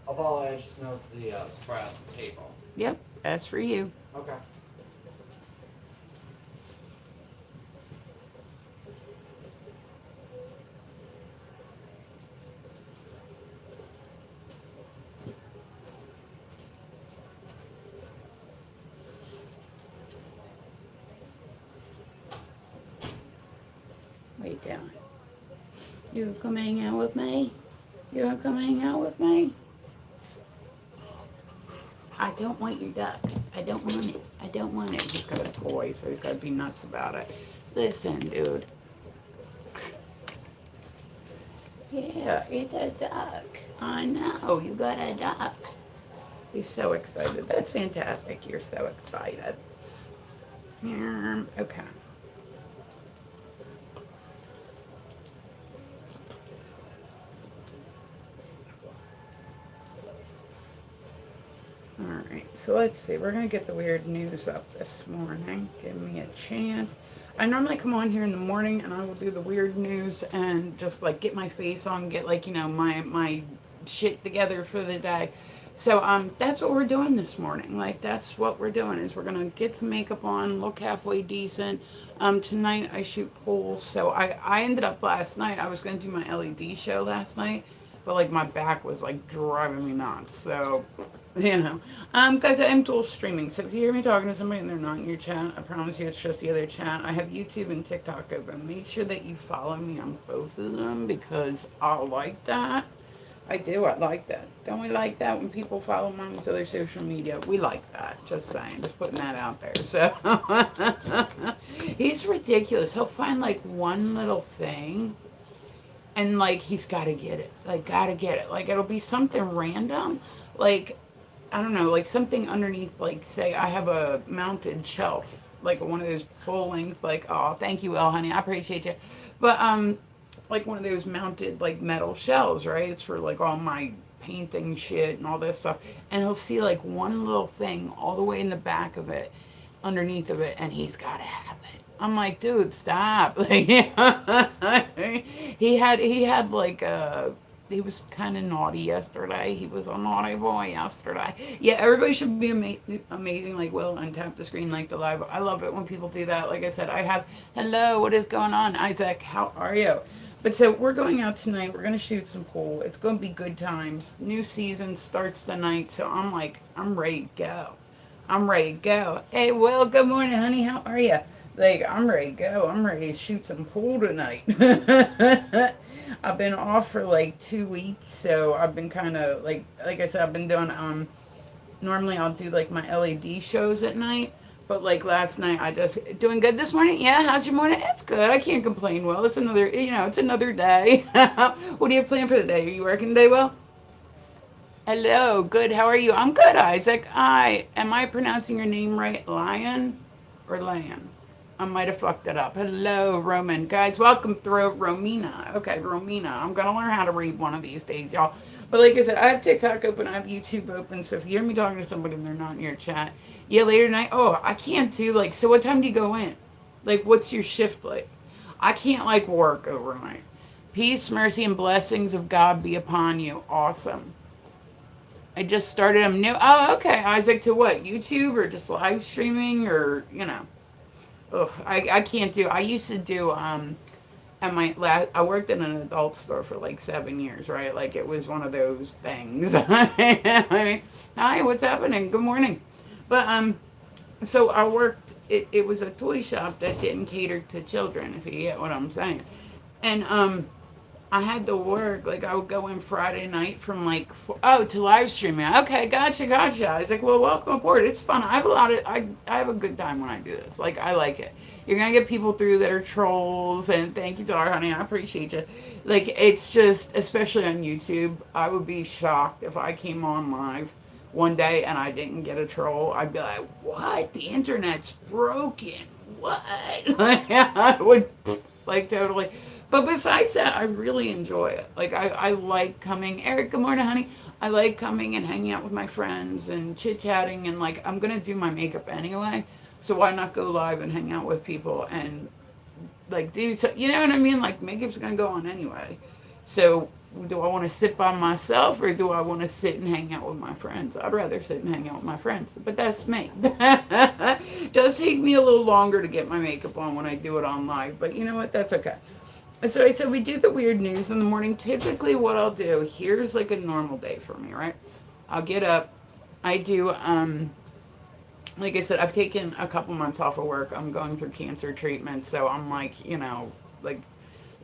Apollo, I just noticed the spread at the table. Yep, that's for you. Okay. Wait down. You come hang out with me? You wanna come hang out with me? I don't want your duck. I don't want it. I don't want it. He's got a toy, so he's gotta be nuts about it. Listen, dude. Yeah, eat that duck. I know, you got a duck. He's so excited. That's fantastic. You're so excited. Okay. Alright, so let's see. We're going to get the weird news up this morning. Give me a chance. I normally come on here in the morning and I will do the weird news and just like get my face on, get like, my shit together for the day. So that's what we're doing this morning. Like that's what we're doing is we're gonna get some makeup on, look halfway decent. Tonight I shoot pool, so I ended up last night. I was gonna do my LED show last night, but like my back was like driving me nuts. So guys, I am dual streaming. So if you hear me talking to somebody and they're not in your chat, I promise you it's just the other chat. I have YouTube and TikTok open. Make sure that you follow me on both of them because I like that. I do. I like that. Don't we like that when people follow mom's other social media? We like that. Just saying. Just putting that out there. So he's ridiculous. He'll find like one little thing and like he's got to get it. Like, got to get it. Like, it'll be something random. Like, I don't know, like something underneath, like, say I have a mounted shelf, like one of those full length, like, oh, thank you, El, honey. I appreciate you. But, like one of those mounted like metal shelves, right? It's for like all my painting shit and all this stuff. And he'll see like one little thing all the way in the back of it, underneath of it, and he's gotta have it. I'm like, dude, stop. Like he had like he was kind of naughty yesterday. He was a naughty boy yesterday. Yeah, everybody should be amazing. Like, Will, and tap the screen like the live. I love it when people do that. Like I said, I have, hello, what is going on? Isaac, how are you? But so we're going out tonight. We're going to shoot some pool. It's going to be good times. New season starts tonight. So I'm like, I'm ready to go. I'm ready to go. Hey, Will, good morning, honey. How are you? Like, I'm ready to go. I'm ready to shoot some pool tonight. I've been off for like 2 weeks, so I've been kind of like I said, I've been doing normally I'll do like my LED shows at night, but like last night I just doing good this morning. Yeah, how's your morning? It's good. I can't complain. Well, it's another it's another day. What do you plan for the day? Are you working today, Will? Hello, good. How are you? I'm good, Isaac. I am I pronouncing your name right? Lion or Lion? I might have fucked it up. Hello, Roman. Guys, welcome through Romina. Okay, Romina. I'm going to learn how to read one of these days, y'all. But like I said, I have TikTok open, I have YouTube open. So if you hear me talking to somebody and they're not in your chat, yeah, later tonight, oh, I can't do like, so what time do you go in? Like, what's your shift like? I can't like work overnight. Peace, mercy, and blessings of God be upon you. Awesome. I just started. I'm new. Oh, okay. Isaac, to what? YouTube or just live streaming or Ugh, I can't do. I used to do at my last. I worked in an adult store for like 7 years, right? Like it was one of those things. I mean, hi, what's happening? Good morning. But so I worked. It was a toy shop that didn't cater to children, if you get what I'm saying. And I had to work. Like I would go in Friday night from like to live streaming. Okay, gotcha. I was like, well, welcome aboard. It's fun. I have a lot of I have a good time when I do this. Like I like it. You're gonna get people through that are trolls, and thank you, Dar, honey. I appreciate you. Like it's just, especially on YouTube, I would be shocked if I came on live one day and I didn't get a troll. I'd be like, what? The internet's broken. What? I would like totally. But besides that, I really enjoy it. Like I like coming. Eric, good morning, honey. I like coming and hanging out with my friends and chit chatting and like I'm gonna do my makeup anyway. So why not go live and hang out with people and like do so, you know what I mean? Like makeup's gonna go on anyway. So do I want to sit by myself or do I want to sit and hang out with my friends? I'd rather sit and hang out with my friends, but that's me. Does take me a little longer to get my makeup on when I do it on live, but you know what? That's okay. So I said we do the weird news in the morning. Typically, what I'll do, here's like a normal day for me, right? I'll get up. I do, like I said, I've taken a couple months off of work. I'm going through cancer treatment, so I'm like, like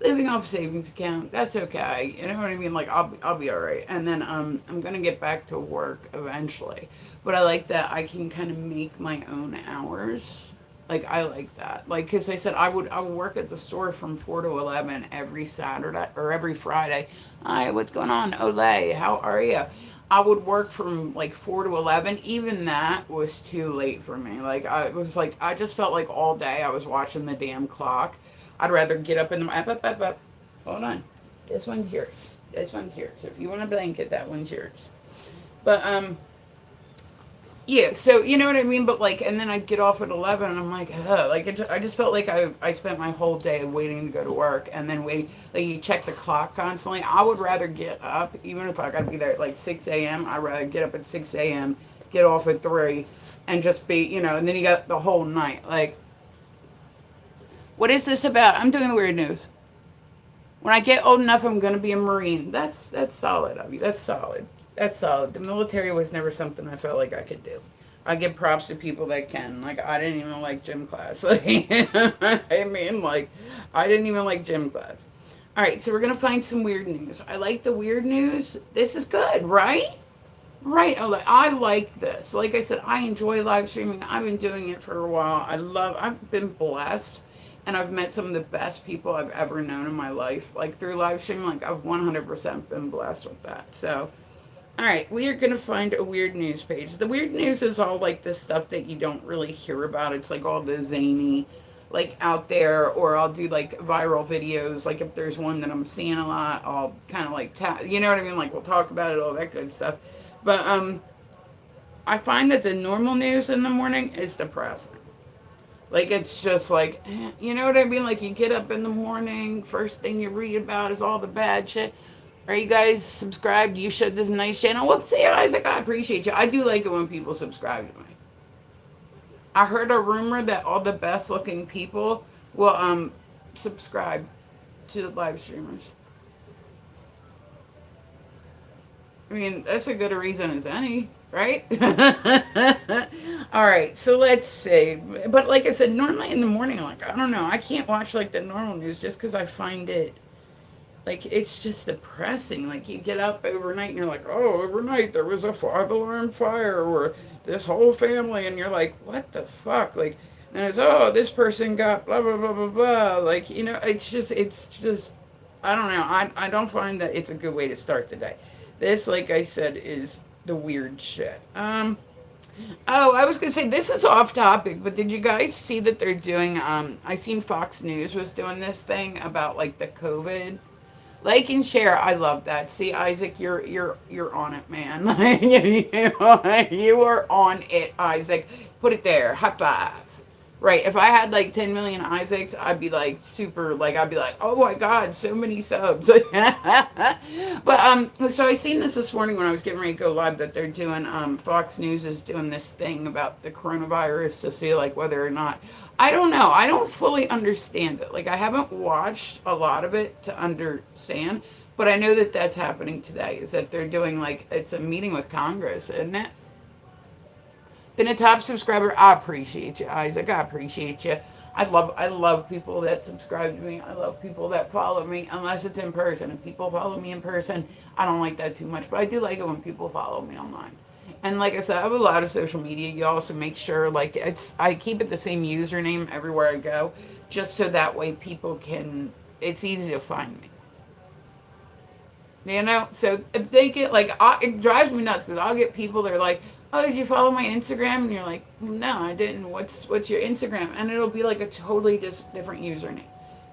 living off savings account. That's okay. You know what I mean? Like I'll be all right. And then I'm gonna get back to work eventually. But I like that I can kind of make my own hours. Like I like that. Like because I said I would work at the store from 4 to 11 every Saturday or every Friday. Hi, what's going on? Olay, how are you? I would work from like 4 to 11. Even that was too late for me. Like I was like I just felt like all day I was watching the damn clock. I'd rather get up in the up. Hold on, this one's yours. This one's yours. If you want a blanket, that one's yours. But yeah. So you know what I mean. But like, and then I'd get off at 11, and I'm like, like I just felt like I spent my whole day waiting to go to work, and then waiting. Like you check the clock constantly. I would rather get up, even if I got to be there at like 6 a.m. I'd rather get up at 6 a.m., get off at 3, and just be, and then you got the whole night. Like, what is this about? I'm doing the weird news. When I get old enough, I'm going to be a Marine. That's solid of you. That's solid. That's solid. The military was never something I felt like I could do. I give props to people that can. Like, I didn't even like gym class. Like, I mean, like, I didn't even like gym class. All right, so we're going to find some weird news. I like the weird news. This is good, right? Right. I like this. Like I said, I enjoy live streaming. I've been doing it for a while. I've been blessed and I've met some of the best people I've ever known in my life. Like through live streaming, like I've 100% been blessed with that. So, all right, we are going to find a weird news page. The weird news is all like the stuff that you don't really hear about. It's like all the zany, like out there, or I'll do like viral videos. Like if there's one that I'm seeing a lot, I'll kind of like, you know what I mean? Like we'll talk about it, all that good stuff. But I find that the normal news in the morning is depressing. Like it's just like, you know what I mean? Like you get up in the morning, first thing you read about is all the bad shit. Are you guys subscribed? You should. This nice channel. Well, see, Isaac, I appreciate you. I do like it when people subscribe to me. I heard a rumor that all the best looking people will subscribe to the live streamers. I mean, that's a good a reason as any, right? All right, so let's see. But like I said, normally in the morning, like, I don't know, I can't watch like the normal news just because I find it, like, it's just depressing. Like, you get up overnight and you're like, oh, overnight there was a 5 alarm fire or this whole family, and you're like, what the fuck? Like, and it's, oh, this person got blah, blah, blah, blah, blah. Like, it's just, I don't know. I don't find that it's a good way to start the day. This, like I said, is the weird shit. Oh, I was gonna say this is off topic, but did you guys see that they're doing? I seen Fox News was doing this thing about like the COVID. Like and share. I love that. See, Isaac, you're on it, man. You are on it, Isaac. Put it there. High five. Right. If I had like 10 million Isaacs, I'd be like super, like, I'd be like, oh my God, so many subs. But, so I seen this morning when I was getting ready to go live that they're doing, Fox News is doing this thing about the coronavirus to see like whether or not, I don't know. I don't fully understand it. Like, I haven't watched a lot of it to understand, but I know that that's happening today, is that they're doing like, it's a meeting with Congress, isn't it? Been a top subscriber. I appreciate you, Isaac. I appreciate you. I love people that subscribe to me. I love people that follow me, unless it's in person. If people follow me in person, I don't like that too much. But I do like it when people follow me online. And like I said, I have a lot of social media. You also make sure, like, I keep it the same username everywhere I go, just so that way people can, it's easy to find me. You know, so if they get like, it drives me nuts because I'll get people that are like, oh, did you follow my Instagram? And you're like, no, I didn't. What's your Instagram? And it'll be like a totally different username.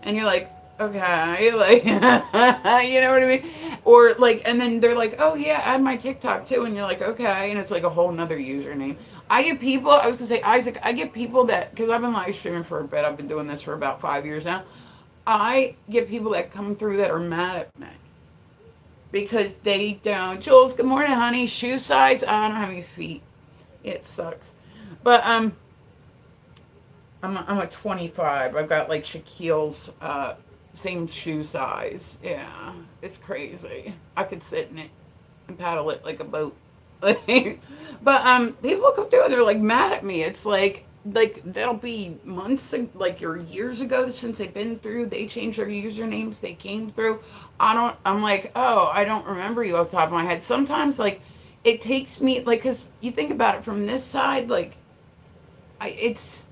And you're like, okay, like, you know what I mean? Or like, and then they're like, oh yeah, add my TikTok too. And you're like, okay. And it's like a whole nother username. I get people, I was gonna say, Isaac, I get people that, because I've been live streaming for a bit. I've been doing this for about 5 years now. I get people that come through that are mad at me. because they don't. Jules, good morning, honey. Shoe size? I don't have any feet. It sucks. But I'm a 25. I've got like Shaquille's same shoe size. Yeah, it's crazy. I could sit in it and paddle it like a boat. But people come through and they're like mad at me. It's like that'll be months like or years ago since they've been through. They changed their usernames. They came through. I'm like, oh, I don't remember you off the top of my head. Sometimes like it takes me like because you think about it from this side like it's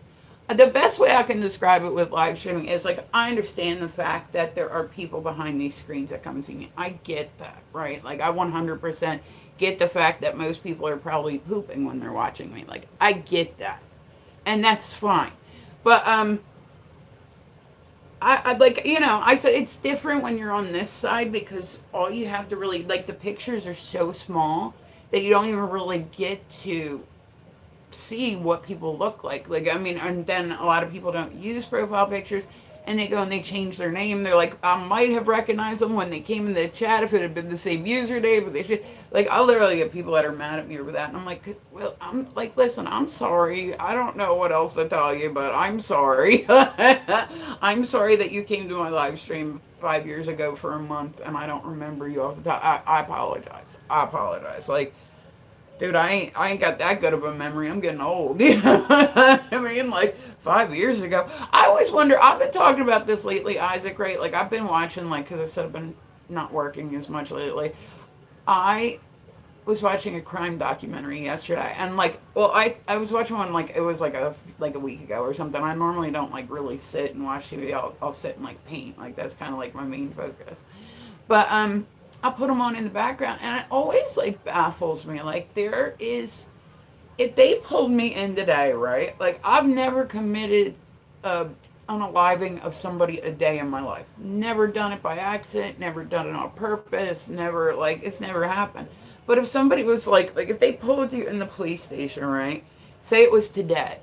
the best way I can describe it with live streaming is like I understand the fact that there are people behind these screens that come and see me. I get that, right? Like I 100% get the fact that most people are probably pooping when they're watching me. Like I get that, and that's fine. But I like I said it's different when you're on this side because all you have to really like the pictures are so small that you don't even really get to see what people look like. Like, I mean, and then a lot of people don't use profile pictures and they go and they change their name. They're like, I might have recognized them when they came in the chat if it had been the same username, but they should. Like, I literally get people that are mad at me over that. And I'm like, well, I'm like, listen, I'm sorry. I don't know what else to tell you, but I'm sorry. I'm sorry that you came to my live stream 5 years ago for a month and I don't remember you off the top. I apologize. I apologize. Like, dude, I ain't got that good of a memory. I'm getting old. You know what I mean? Like 5 years ago. I always wonder, I've been talking about this lately, Isaac, right? Like I've been watching, like, because I said I've been not working as much lately. I was watching a crime documentary yesterday and like, well, I was watching one like, it was like a week ago or something. I normally don't like really sit and watch TV. I'll sit and like paint. Like that's kind of like my main focus. But I'll put them on in the background, and it always like baffles me. Like there is, if they pulled me in today, right? Like I've never committed unaliving of somebody a day in my life. Never done it by accident. Never done it on purpose. Never like it's never happened. But if somebody was like if they pulled you in the police station, right? Say it was today,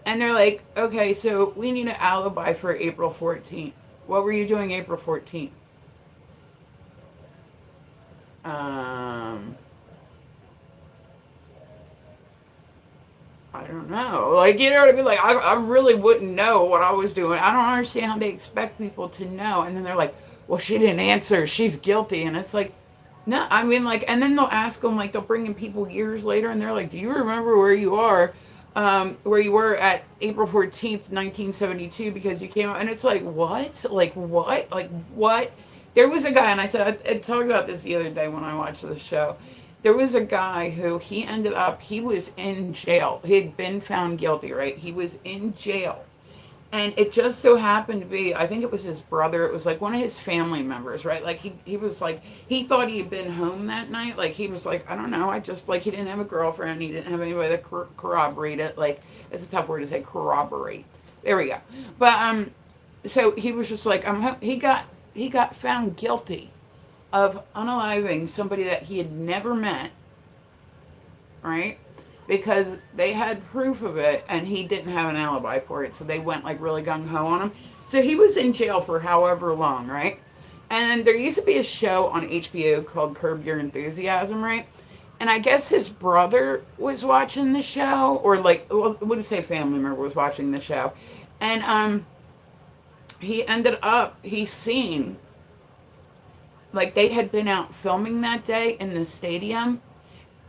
and they're like, okay, so we need an alibi for April 14th. What were you doing April 14th? I don't know. Like, you know what I mean? Like, I really wouldn't know what I was doing. I don't understand how they expect people to know. And then they're like, well, she didn't answer. She's guilty. And it's like, no, I mean, like, and then they'll ask them, like, they'll bring in people years later and they're like, do you remember where you are, where you were at April 14th, 1972, because you came out? And it's like, what? Like, what? Like, what? There was a guy, and I said, I talked about this the other day when I watched the show. There was a guy who he was in jail. He had been found guilty, right? He was in jail. And it just so happened to be, I think it was his brother. It was like one of his family members, right? Like he was like, he thought he had been home that night. Like he was like, I don't know. I just like, he didn't have a girlfriend. He didn't have anybody that corroborate it. Like, it's a tough word to say, corroborate. There we go. But, so he was just like, he got found guilty of unaliving somebody that he had never met, right? Because they had proof of it and he didn't have an alibi for it. So they went like really gung-ho on him. So he was in jail for however long, right? And there used to be a show on HBO called Curb Your Enthusiasm, right? And I guess his brother was watching the show, or like, well, I wouldn't say family member was watching the show. And he seen, like they had been out filming that day in the stadium,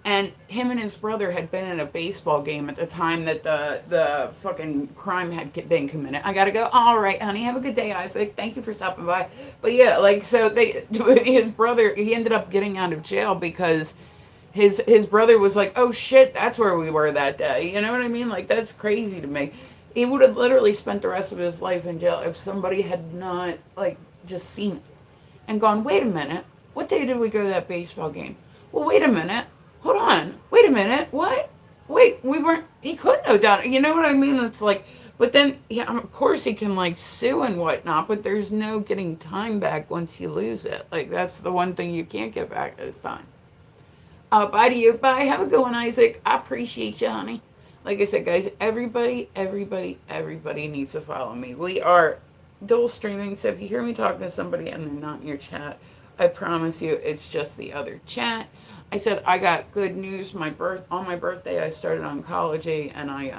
and him and his brother had been in a baseball game at the time that the fucking crime had been committed. I gotta go. All right, honey, have a good day, Isaac. Thank you for stopping by. But yeah, like so his brother, he ended up getting out of jail because his brother was like, oh shit, that's where we were that day. You know what I mean? Like that's crazy to me. He would have literally spent the rest of his life in jail if somebody had not like just seen it and gone, wait a minute, what day did we go to that baseball game? Well, wait a minute, hold on, wait a minute, what? Wait, he couldn't have done it, you know what I mean? It's like, but then, yeah, of course he can like sue and whatnot, but there's no getting time back once you lose it. Like, that's the one thing you can't get back is time. Bye to you, bye, have a good one, Isaac. I appreciate you, honey. Like I said, guys, everybody needs to follow me. We are dual streaming, so if you hear me talking to somebody and they're not in your chat, I promise you, it's just the other chat. I said I got good news. On my birthday, I started oncology, and I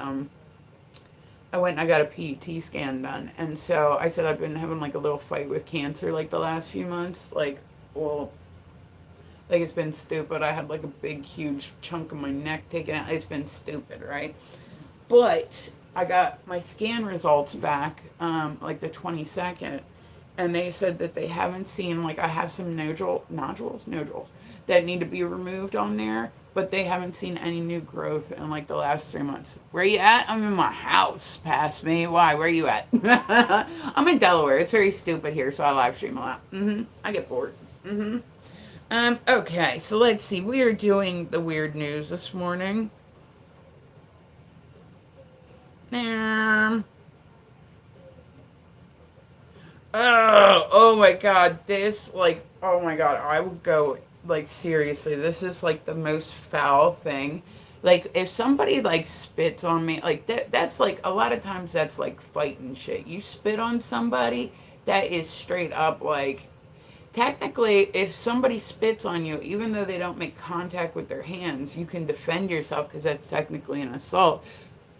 went and I got a PET scan done. And so I said I've been having like a little fight with cancer like the last few months. Well, like it's been stupid. I had like a big, huge chunk of my neck taken out. It's been stupid, right? But I got my scan results back like the 22nd, and they said that they haven't seen, like, I have some nodules that need to be removed on there, but they haven't seen any new growth in like the last 3 months. Where you at? I'm in my house. Past me. Why? Where you at? I'm in Delaware. It's very stupid here, so I live stream a lot. I get bored. Okay, so let's see. We are doing the weird news this morning. Oh my god, this, like, oh my god, I would go, like, seriously, this is, like, the most foul thing. Like, if somebody, like, spits on me, like, that's, like, a lot of times that's, like, fighting shit. You spit on somebody, that is straight up, like, technically, if somebody spits on you, even though they don't make contact with their hands, you can defend yourself because that's technically an assault.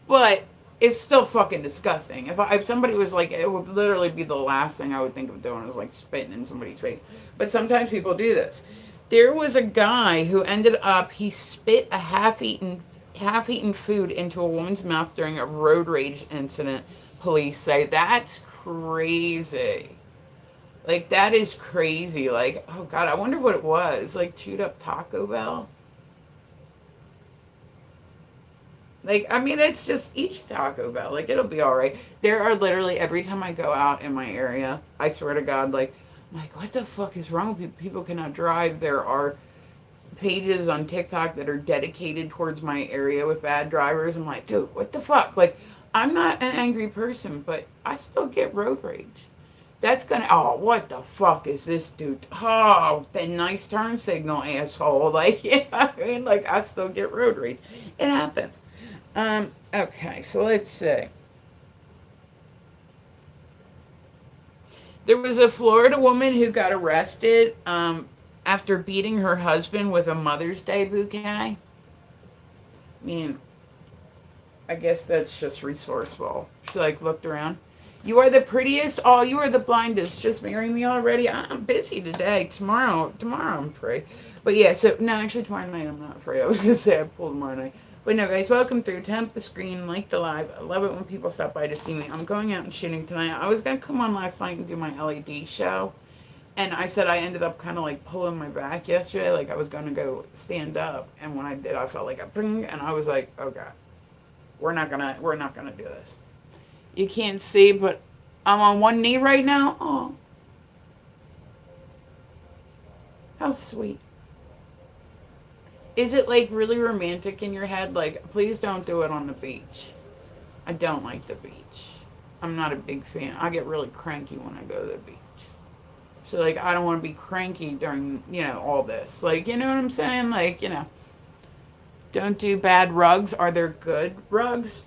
But it's still fucking disgusting. If somebody was like, it would literally be the last thing I would think of doing is like spitting in somebody's face. But sometimes people do this. There was a guy who ended up, he spit a half-eaten food into a woman's mouth during a road rage incident. Police say that's crazy. Like, that is crazy. Like, oh god, I wonder what it was. Like, chewed up Taco Bell. Like, I mean, it's just each Taco Bell. Like, it'll be all right. There are literally, every time I go out in my area, I swear to God, like, I'm like, what the fuck is wrong with people? People cannot drive. There are pages on TikTok that are dedicated towards my area with bad drivers. I'm like, dude, what the fuck? Like, I'm not an angry person, but I still get road rage. That's gonna, oh, what the fuck is this dude? Oh, the nice turn signal, asshole. Like, yeah, I mean, like, I still get road rage. It happens. Okay, so let's see. There was a Florida woman who got arrested after beating her husband with a Mother's Day bouquet. I mean, I guess that's just resourceful. She, like, looked around. You are the prettiest. Oh, you are the blindest. Just marry me already. I'm busy today. Tomorrow I'm free. But yeah, so, no, actually tomorrow night I'm not free. I was going to say I pulled tomorrow night. But no, guys, welcome through. Tap the screen, like the live. I love it when people stop by to see me. I'm going out and shooting tonight. I was going to come on last night and do my LED show. And I said I ended up kind of like pulling my back yesterday. Like I was going to go stand up. And when I did, I felt like a ping. And I was like, oh God, we're not going to do this. You can't see, but I'm on one knee right now. Oh, how sweet. Is it like really romantic in your head? Like, please don't do it on the beach. I don't like the beach. I'm not a big fan. I get really cranky when I go to the beach. So, like, I don't want to be cranky during, all this. Like, you know what I'm saying? Like, don't do bad rugs. Are there good rugs?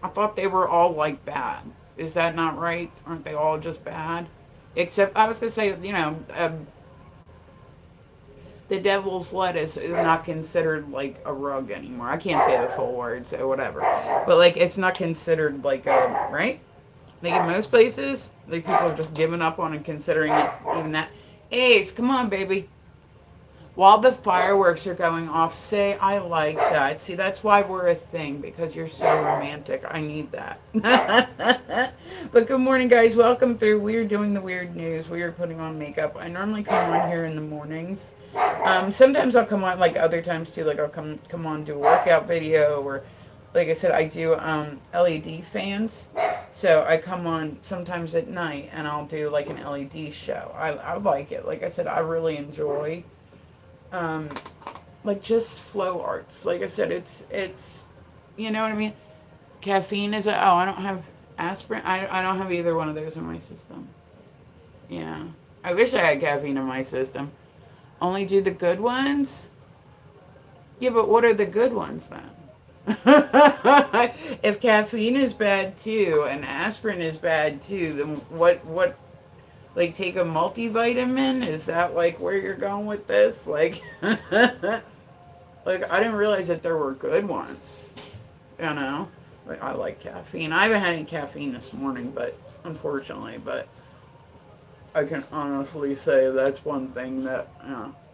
I thought they were all, like, bad. Is that not right? Aren't they all just bad? Except, I was going to say, the devil's lettuce is not considered like a rug anymore. I can't say the full word, so whatever. But like, it's not considered like a, right? Like in most places, like people have just given up on and considering it even that. Ace, come on, baby. While the fireworks are going off, say I like that. See, that's why we're a thing, because you're so romantic. I need that. But good morning, guys. Welcome through. We're doing the weird news. We are putting on makeup. I normally come on here in the mornings. Sometimes I'll come on, like other times too, like I'll come on, do a workout video, or like I said, I do LED fans. So I come on sometimes at night and I'll do like an LED show. I like it. Like I said, I really enjoy like just flow arts. Like I said, it's you know what I mean? Caffeine is I don't have aspirin. I don't have either one of those in my system. Yeah. I wish I had caffeine in my system. Only do the good ones? Yeah, but what are the good ones then? If caffeine is bad too and aspirin is bad too, then Like take a multivitamin? Is that like where you're going with this? Like, like I didn't realize that there were good ones. You know, like I like caffeine. I haven't had any caffeine this morning, but unfortunately, but I can honestly say that's one thing that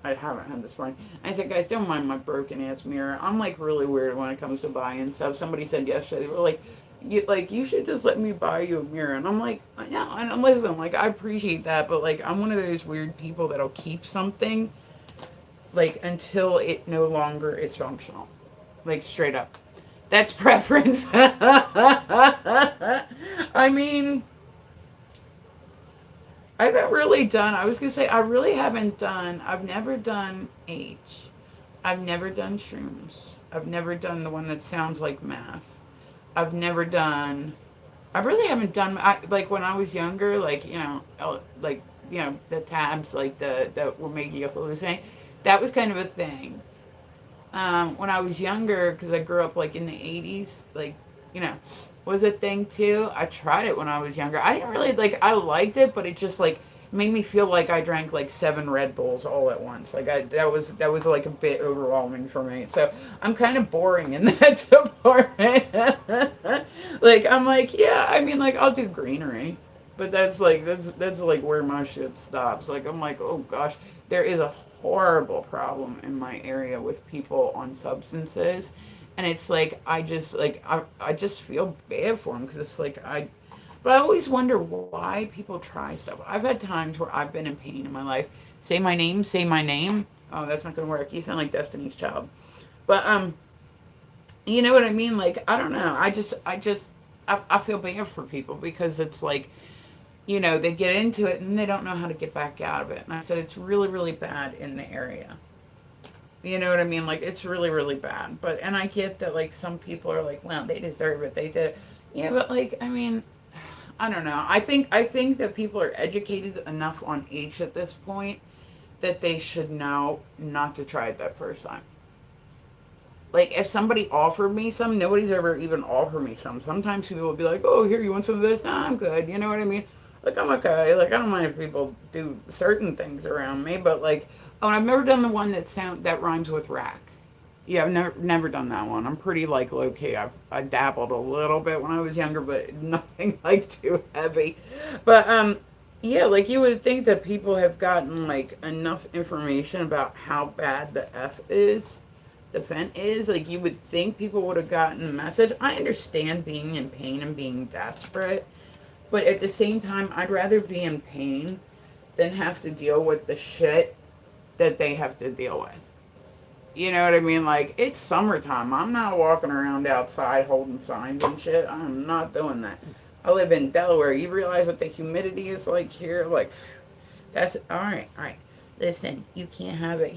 I haven't had this morning. I said, guys, don't mind my broken ass mirror. I'm like really weird when it comes to buying stuff. Somebody said yesterday, they were like you should just let me buy you a mirror. And I'm like, yeah, and listen, like I appreciate that, but like I'm one of those weird people that'll keep something like until it no longer is functional. Like straight up. That's preference. I mean, I haven't really done, I was going to say, I really haven't done, I've never done H. I've never done shrooms. I've never done the one that sounds like math. I've never done, I really haven't done, like when I was younger, like, like, the tabs, like that were making you hallucinate. That was kind of a thing. When I was younger, because I grew up like in the 80s, like, you know, was a thing too. I tried it when I was younger. I didn't really like, I liked it, but it just like made me feel like I drank like 7 Red Bulls all at once. Like that was like a bit overwhelming for me. So I'm kind of boring in that department. Like I'm like, yeah, I mean like I'll do greenery. But that's like where my shit stops. Like I'm like, oh gosh, there is a horrible problem in my area with people on substances, and it's like I just feel bad for them because it's like but I always wonder why people try stuff. I've had times where I've been in pain in my life. Say my name, say my name. Oh, that's not gonna work. You sound like Destiny's Child. But you know what I mean? Like I don't know. I feel bad for people because it's like they get into it and they don't know how to get back out of it. And I said, it's really, really bad in the area. You know what I mean? Like, it's really, really bad. And I get that, like, some people are like, well, they deserve it. They did it. Yeah, but, like, I mean, I don't know. I think that people are educated enough on age at this point that they should know not to try it that first time. Like, if somebody offered me some, nobody's ever even offered me some. Sometimes people will be like, oh, here, you want some of this? Nah, I'm good. You know what I mean? Like, I'm okay. Like, I don't mind if people do certain things around me, but, like, oh, I've never done the one that rhymes with rack. Yeah, I've never done that one. I'm pretty, like, low-key. I dabbled a little bit when I was younger, but nothing, like, too heavy. But, yeah, like, you would think that people have gotten, like, enough information about how bad the F is the vent is, like you would think people would have gotten the message. I understand being in pain and being desperate, but at the same time, I'd rather be in pain than have to deal with the shit that they have to deal with. You know what I mean? Like, it's summertime. I'm not walking around outside holding signs and shit. I'm not doing that. I live in Delaware. You realize what the humidity is like here? Like, that's all right. All right. Listen, you can't have it.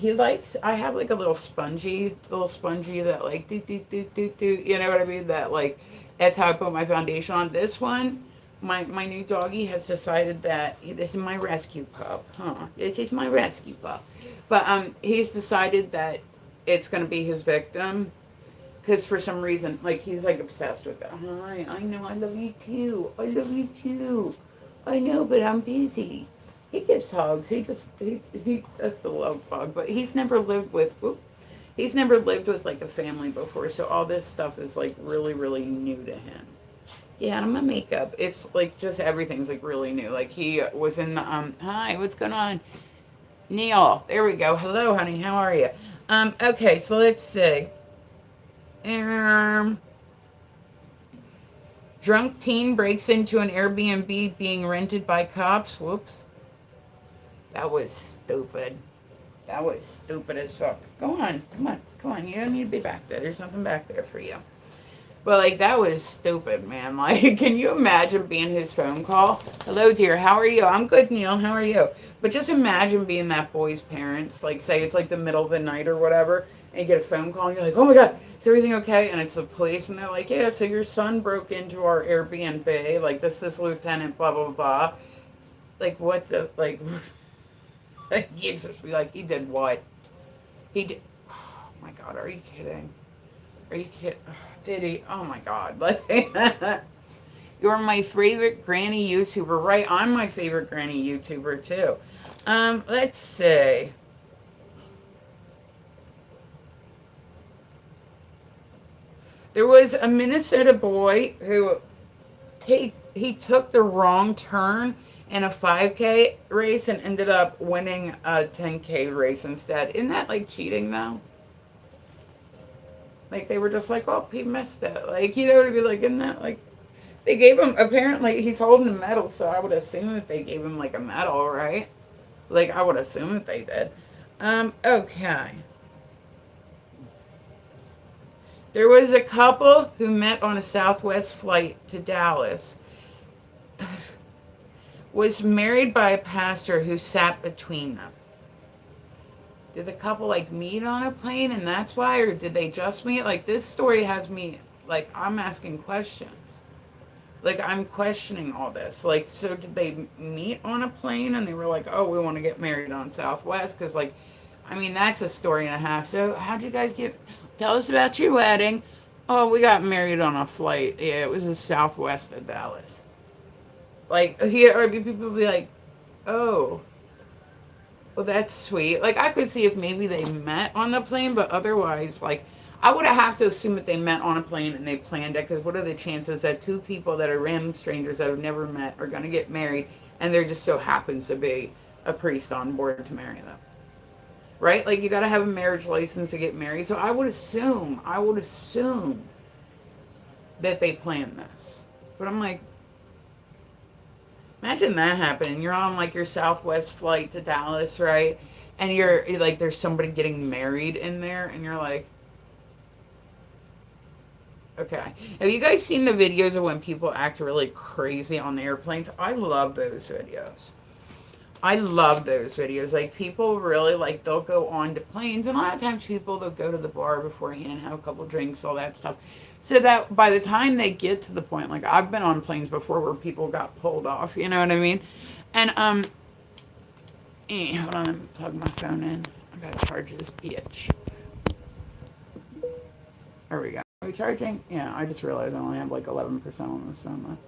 I have like a little spongy that like do do do do do. You know what I mean? That like, that's how I put my foundation on. This one, my new doggy has decided that this is my rescue pup. Huh? This is my rescue pup. But he's decided that it's gonna be his victim because for some reason, like he's like obsessed with it. Hi, I know, I love you too. I love you too. I know, but I'm busy. He gives hugs. He does the love bug, but he's never lived with like a family before, so all this stuff is like really, really new to him. Yeah, and my makeup, it's like just everything's like really new. Like he was in the hi, what's going on? Neil, there we go. Hello, honey, how are you? Okay, so let's see. Um, Drunk teen breaks into an Airbnb being rented by cops. Whoops. That was stupid. That was stupid as fuck. Go on, come on, come on. You don't need to be back there. There's something back there for you. But like that was stupid, man. Like, can you imagine being his phone call? Hello, dear. How are you? I'm good, Neil. How are you? But just imagine being that boy's parents. Like, say it's like the middle of the night or whatever, and you get a phone call, and you're like, "Oh my God, is everything okay?" And it's the police, and they're like, "Yeah, so your son broke into our Airbnb. Like, this is Lieutenant blah blah blah." Like, what the like? You just be like, he did what? He did. Oh my God, are you kidding? Are you kidding? Did he? Oh my God. Like, You're my favorite granny YouTuber, right? I'm my favorite granny YouTuber too. Let's see. There was a Minnesota boy who he took the wrong turn in a 5K race and ended up winning a 10K race instead. Isn't that like cheating though? Like they were just like, oh, he missed it. Like you know what I mean? Like isn't that like they gave him apparently he's holding a medal, so I would assume that they gave him like a medal, right? Like I would assume that they did. Okay. There was a couple who met on a Southwest flight to Dallas. Was married by a pastor who sat between them. Did the couple like meet on a plane and that's why, or did they just meet? Like this story has me like I'm asking questions. Like I'm questioning all this. Like so did they meet on a plane and they were like, "Oh, we want to get married on Southwest" cuz like I mean, that's a story and a half. So, how'd you guys get tell us about your wedding? Oh, we got married on a flight. Yeah, it was a Southwest of Dallas. Like here or people be like, "Oh, well, that's sweet." Like I could see if maybe they met on the plane, but otherwise, like I would have to assume that they met on a plane and they planned it. Because what are the chances that two people that are random strangers that have never met are going to get married, and there just so happens to be a priest on board to marry them? Right? Like you got to have a marriage license to get married. So I would assume that they planned this. But I'm like, imagine that happening. You're on like your Southwest flight to Dallas, right? And you're like, there's somebody getting married in there, and you're like, okay. Have you guys seen the videos of when people act really crazy on the airplanes? I love those videos. I love those videos. Like people really like they'll go on to planes, and a lot of times people they'll go to the bar beforehand, have a couple drinks, all that stuff, so that by the time they get to the point, like I've been on planes before where people got pulled off. You know what I mean? And hold on, let me plug my phone in. I gotta charge this bitch. There we go. Are we charging? Yeah, I just realized I only have like 11% on this phone left.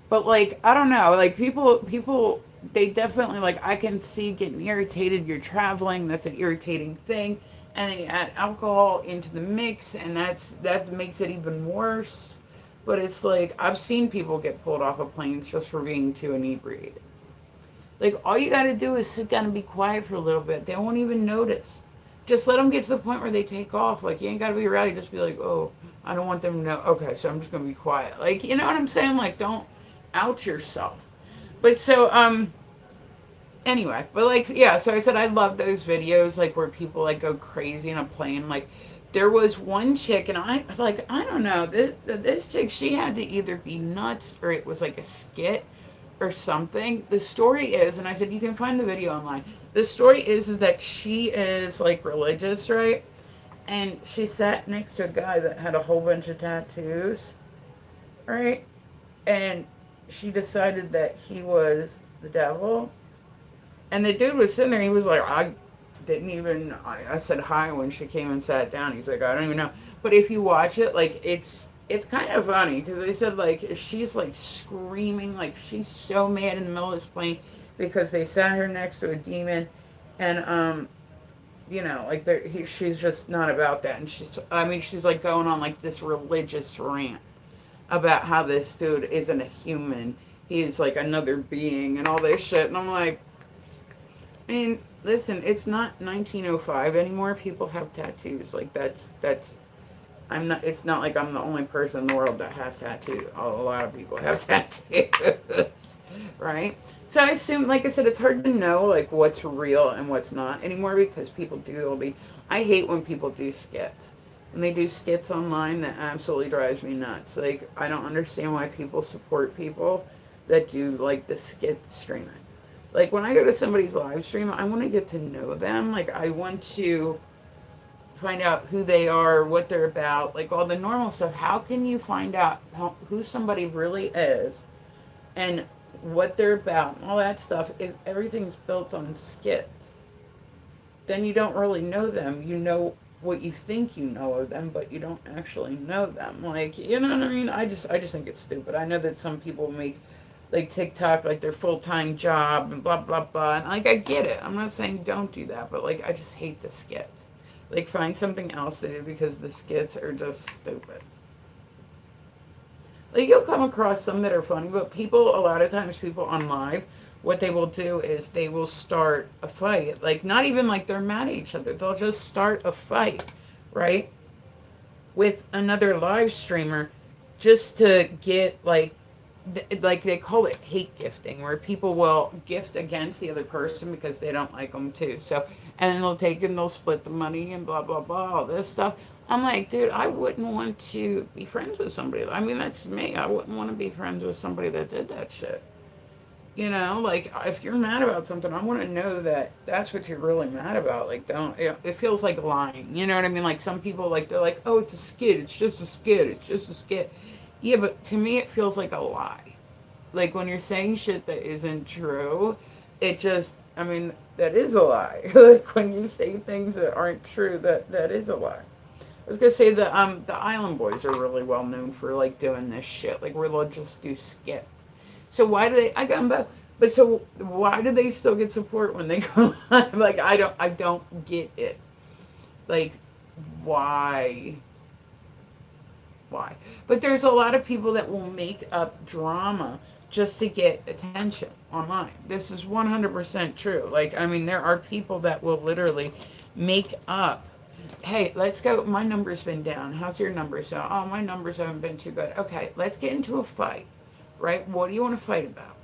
But like I don't know, like people they definitely like I can see getting irritated. You're traveling, that's an irritating thing, and then you add alcohol into the mix, and that makes it even worse. But it's like I've seen people get pulled off of planes just for being too inebriated. Like all you got to do is sit down and be quiet for a little bit. They won't even notice. Just let them get to the point where they take off. Like you ain't got to be rowdy. Just be like, oh, I don't want them to know. Okay, so I'm just gonna be quiet. Like you know what I'm saying? Like don't out yourself. But so anyway, but like yeah, so I said I love those videos like where people like go crazy in a plane. Like there was one chick and I don't know this chick she had to either be nuts or it was like a skit or something. The story is, and I said you can find the video online. The story is that she is like religious, right? And she sat next to a guy that had a whole bunch of tattoos, right? And she decided that he was the devil. And the dude was sitting there. He was like, I didn't even. I said hi when she came and sat down. He's like, I don't even know. But if you watch it, like it's kind of funny because they said like she's like screaming, like she's so mad in the middle of this plane because they sat her next to a demon, and you know, like she's just not about that. And I mean, she's like going on like this religious rant about how this dude isn't a human. He's like another being and all this shit. And I'm like, I mean, listen, it's not 1905 anymore. People have tattoos. Like that's I'm not it's not like I'm the only person in the world that has tattoos. A lot of people have tattoos. Right? So I assume like I said it's hard to know like what's real and what's not anymore because people do all the I hate when people do skits. When they do skits online that absolutely drives me nuts. Like I don't understand why people support people that do like the skit streaming. Like when I go to somebody's live stream, I want to get to know them. Like I want to find out who they are, what they're about, like all the normal stuff. How can you find out who somebody really is and what they're about and all that stuff if everything's built on skits? Then you don't really know them. You know what you think you know of them, but you don't actually know them. Like, you know what I mean? I just think it's stupid. I know that some people make like TikTok like their full time job and blah blah blah. And like I get it. I'm not saying don't do that, but like I just hate the skits. Like find something else to do because the skits are just stupid. Like you'll come across some that are funny, but people a lot of times people on live, what they will do is they will start a fight. Like not even like they're mad at each other. They'll just start a fight, right? With another live streamer just to get like they call it hate gifting, where people will gift against the other person because they don't like them too. So, and they'll take and they'll split the money and blah blah blah, all this stuff. I'm like, dude, I wouldn't want to be friends with somebody. I mean, that's me. I wouldn't want to be friends with somebody that did that shit. You know, like if you're mad about something, I want to know that that's what you're really mad about. Like, don't. It feels like lying. You know what I mean? Like some people, like they're like, oh, it's a skit. It's just a skit. It's just a skit. Yeah, but to me, it feels like a lie. Like when you're saying shit that isn't true, it just. I mean, that is a lie. Like when you say things that aren't true, that is a lie. I was gonna say the Island Boys are really well known for like doing this shit. Like where they'll just do skit. So why do they? I got them both. But so why do they still get support when they go live? Like I don't get it. Like why? Why? But there's a lot of people that will make up drama just to get attention online. This is 100% true. Like I mean, there are people that will literally make up. Hey, let's go. My number's been down. How's your number? So, oh, my numbers haven't been too good. Okay, let's get into a fight. Right? What do you want to fight about?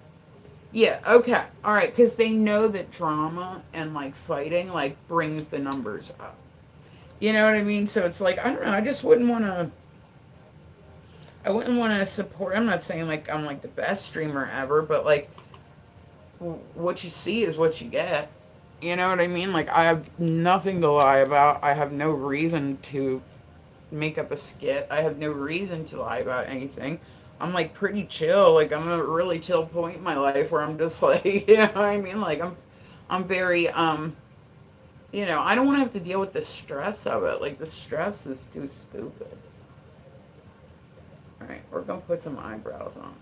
Yeah, okay. All right, because they know that drama and like fighting like brings the numbers up. You know what I mean? So it's like I don't know. I just wouldn't want to. I wouldn't want to support. I'm not saying like I'm like the best streamer ever, but like what you see is what you get. You know what I mean? Like I have nothing to lie about. I have no reason to make up a skit. I have no reason to lie about anything. I'm like pretty chill. Like I'm at a really chill point in my life where I'm just like, you know what I mean? Like I'm very you know, I don't want to have to deal with the stress of it. Like the stress is too stupid. All right, we're gonna put some eyebrows on.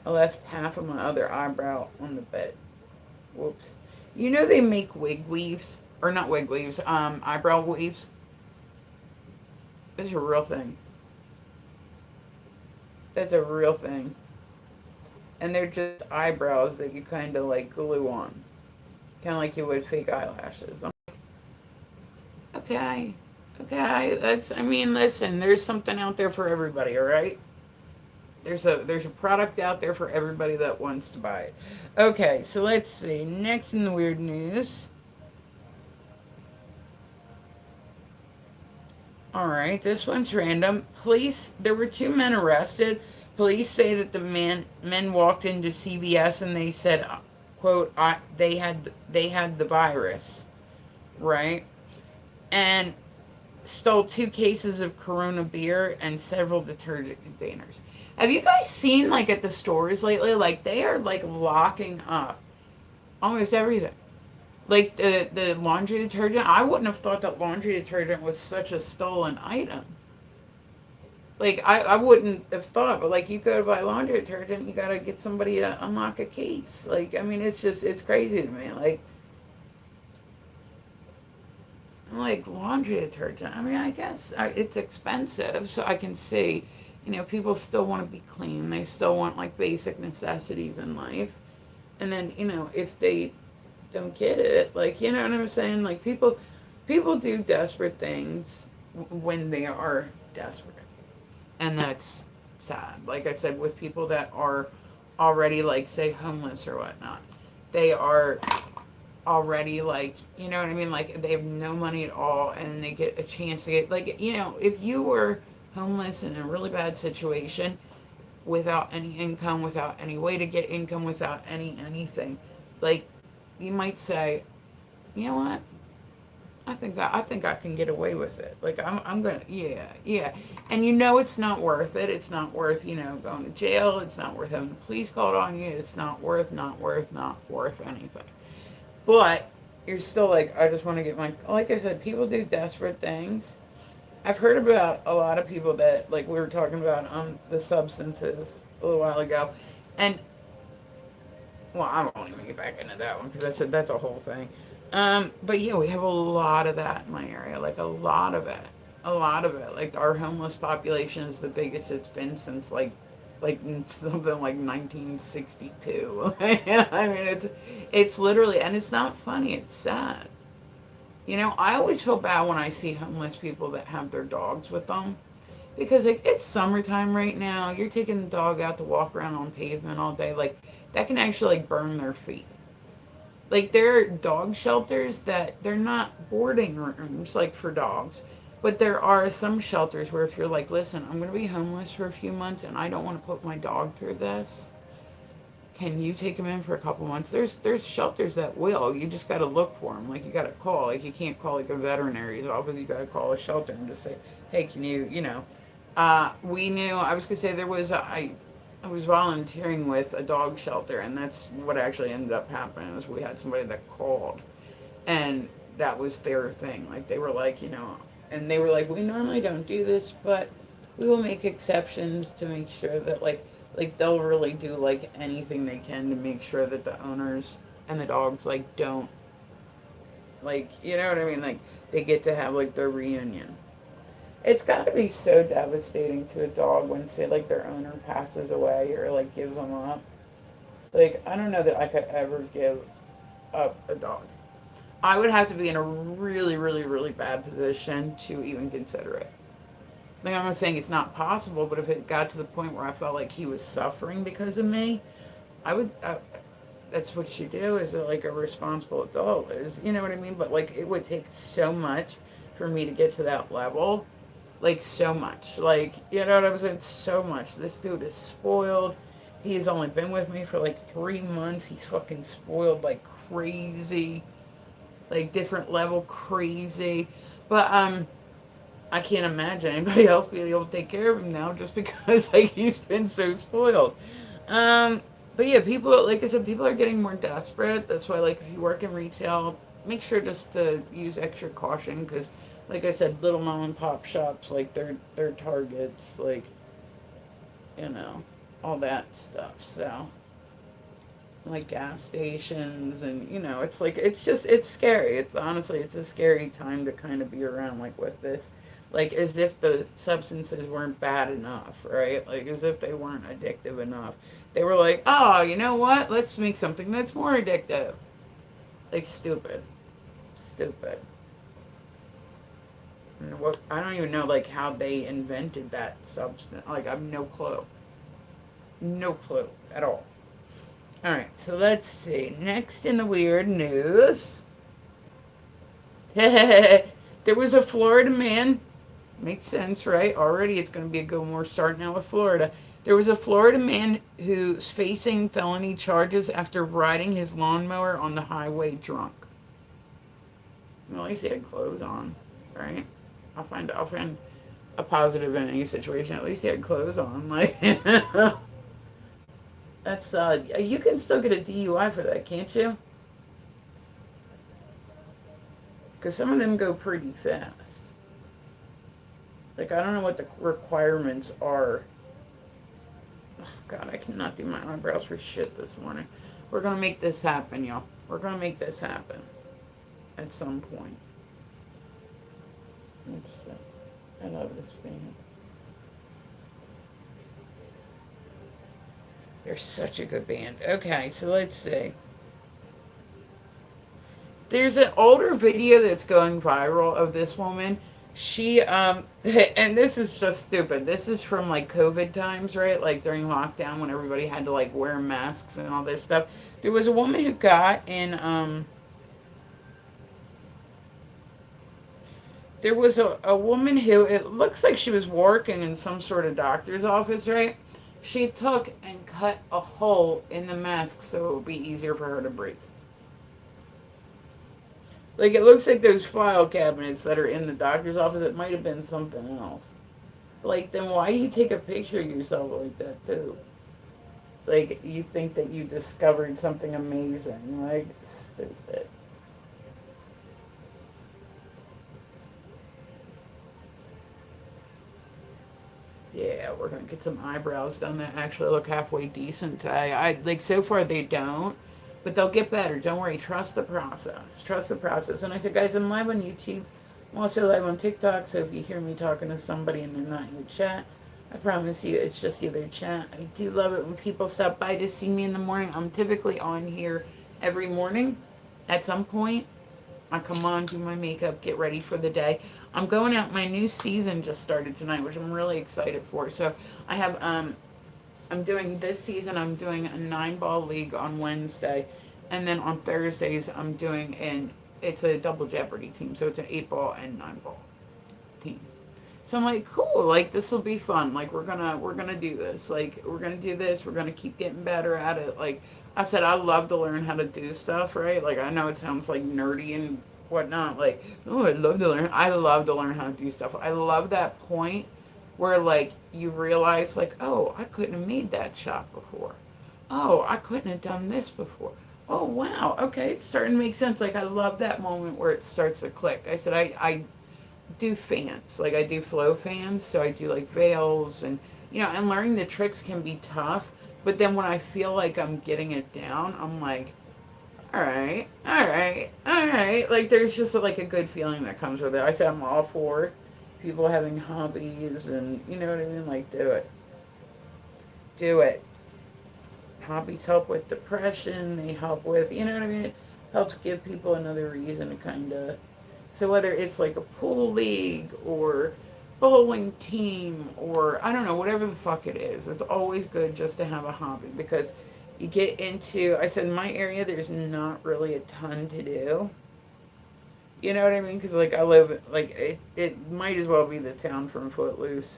I left half of my other eyebrow on the bed. Whoops. You know they make wig weaves or not wig weaves, eyebrow weaves. It's a real thing. That's a real thing. And they're just eyebrows that you kind of like glue on. Kind of like you would fake eyelashes. I'm like, okay. Okay. That's, I mean, listen, there's something out there for everybody, all right? There's a product out there for everybody that wants to buy it. Okay, so let's see. Next in the weird news. All right, this one's random. Police, there were two men arrested. Police say that the men walked into CVS and they said, "quote they had the virus, right?" And stole 2 cases of Corona beer and several detergent containers. Have you guys seen like at the stores lately? Like they are like locking up almost everything. Like the laundry detergent, I wouldn't have thought that laundry detergent was such a stolen item. Like I wouldn't have thought, but like you go to buy laundry detergent, you gotta get somebody to unlock a case. Like I mean, it's just it's crazy to me. Like I'm like laundry detergent. I mean, I guess it's expensive, so I can see, you know, people still want to be clean. They still want like basic necessities in life, and then you know if they don't get it. Like, you know what I'm saying? Like, people do desperate things when they are desperate. And that's sad. Like I said, with people that are already, like, say, homeless or whatnot, they are already, like, you know what I mean? Like, they have no money at all, and they get a chance to get, like, you know, if you were homeless in a really bad situation, without any income, without any way to get income, without anything, like, you might say, you know what? I think I can get away with it. Like I'm gonna yeah. And you know it's not worth it. It's not worth, you know, going to jail. It's not worth having the police called on you. It's not worth anything. But you're still like, I just want to get my, like I said, people do desperate things. I've heard about a lot of people that, like we were talking about the substances a little while ago. And, well, I won't even get back into that one because I said that's a whole thing. But yeah, we have a lot of that in my area, like a lot of it. A lot of it. Like our homeless population is the biggest it's been since like something like 1962. I mean, it's literally, and it's not funny. It's sad. You know, I always feel bad when I see homeless people that have their dogs with them because like it's summertime right now. You're taking the dog out to walk around on pavement all day. Like that can actually like burn their feet. Like there are dog shelters that they're not boarding rooms like for dogs, but there are some shelters where if you're like, listen, I'm going to be homeless for a few months and I don't want to put my dog through this, can you take him in for a couple months? There's shelters that will. You just got to look for them. Like you got to call. Like you can't call like a veterinary's office. You got to call a shelter and just say, hey, can you, you know, we knew. I was gonna say there was I was volunteering with a dog shelter, and that's what actually ended up happening. Was we had somebody that called, and that was their thing. Like they were like, you know, and they were like, we normally don't do this, but we will make exceptions to make sure that like they'll really do like anything they can to make sure that the owners and the dogs like don't like, you know what I mean, like they get to have like their reunion. It's got to be so devastating to a dog when, say, like their owner passes away or like gives them up. Like, I don't know that I could ever give up a dog. I would have to be in a really, really, really bad position to even consider it. Like, I'm not saying it's not possible, but if it got to the point where I felt like he was suffering because of me, I would. That's what you do as like a responsible adult. Is, you know what I mean? But like, it would take so much for me to get to that level, like so much. Like, you know what I'm saying? So much. This dude is spoiled. He's only been with me for like 3 months. He's fucking spoiled like crazy. Like different level crazy. But I can't imagine anybody else being able to take care of him now just because like he's been so spoiled. Um but yeah, people, like I said, people are getting more desperate. That's why, like, if you work in retail, make sure just to use extra caution because like I said, little mom and pop shops, like they're targets, like, you know, all that stuff. So like gas stations, and you know, it's like it's just it's scary. It's honestly it's a scary time to kind of be around like with this. Like as if the substances weren't bad enough, right? Like as if they weren't addictive enough. They were like, oh, you know what? Let's make something that's more addictive. Like stupid. Stupid. What, I don't even know like how they invented that substance. Like I have no clue, no clue at all. All right, so let's see. Next in the weird news, there was a Florida man. Makes sense, right? Already, it's going to be a good more start now with Florida. There was a Florida man who's facing felony charges after riding his lawnmower on the highway drunk. Well, at least he had clothes on, right? I'll find a positive in any situation. At least he had clothes on. Like that's you can still get a DUI for that, can't you? Because some of them go pretty fast. Like I don't know what the requirements are. Oh, God, I cannot do my eyebrows for shit this morning. We're gonna make this happen, y'all. We're gonna make this happen at some point. Let's see. I love this band. They're such a good band. Okay, so let's see. There's an older video that's going viral of this woman. She and this is just stupid. This is from like COVID times, right? Like during lockdown when everybody had to like wear masks and all this stuff. There was a woman who got in there was a woman who, it looks like she was working in some sort of doctor's office, right? She took and cut a hole in the mask so it would be easier for her to breathe. Like it looks like those file cabinets that are in the doctor's office. It might have been something else. Like then why do you take a picture of yourself like that too? Like you think that you discovered something amazing. Like stupid. Yeah, we're gonna get some eyebrows done that actually look halfway decent today. I like so far they don't, but they'll get better. Don't worry. Trust the process. Trust the process. And I said, guys, I'm live on YouTube. I'm also live on TikTok. So if you hear me talking to somebody and they're not in the chat, I promise you, it's just either chat. I do love it when people stop by to see me in the morning. I'm typically on here every morning at some point. I come on, do my makeup, get ready for the day. I'm going out. My new season just started tonight, which I'm really excited for. So I have I'm doing this season. I'm doing a 9-ball league on Wednesday, and then on Thursdays I'm doing it's a double Jeopardy team. So it's an 8-ball and 9-ball team. So I'm like, cool. Like this will be fun. Like we're gonna do this. Like we're gonna do this. We're gonna keep getting better at it. Like I said, I love to learn how to do stuff. Right? Like I know it sounds like nerdy and whatnot. Like oh, I love to learn. I love to learn how to do stuff. I love that point where like you realize like oh I couldn't have made that shot before. Oh I couldn't have done this before. Oh wow. Okay, it's starting to make sense. Like I love that moment where it starts to click. I said I do fans. Like I do flow fans, so I do like veils and and learning the tricks can be tough. But then when I feel like I'm getting it down, I'm like, all right, all right, all right. Like there's just like a good feeling that comes with it. I said I'm all for people having hobbies and you know what I mean. Like do it, do it. Hobbies help with depression. They help with you know what I mean. It helps give people another reason to kind of so whether it's like a pool league or bowling team or I don't know, whatever the fuck it is, it's always good just to have a hobby because you get into I said in my area there's not really a ton to do. You know what I mean? Because like I live like it might as well be the town from Footloose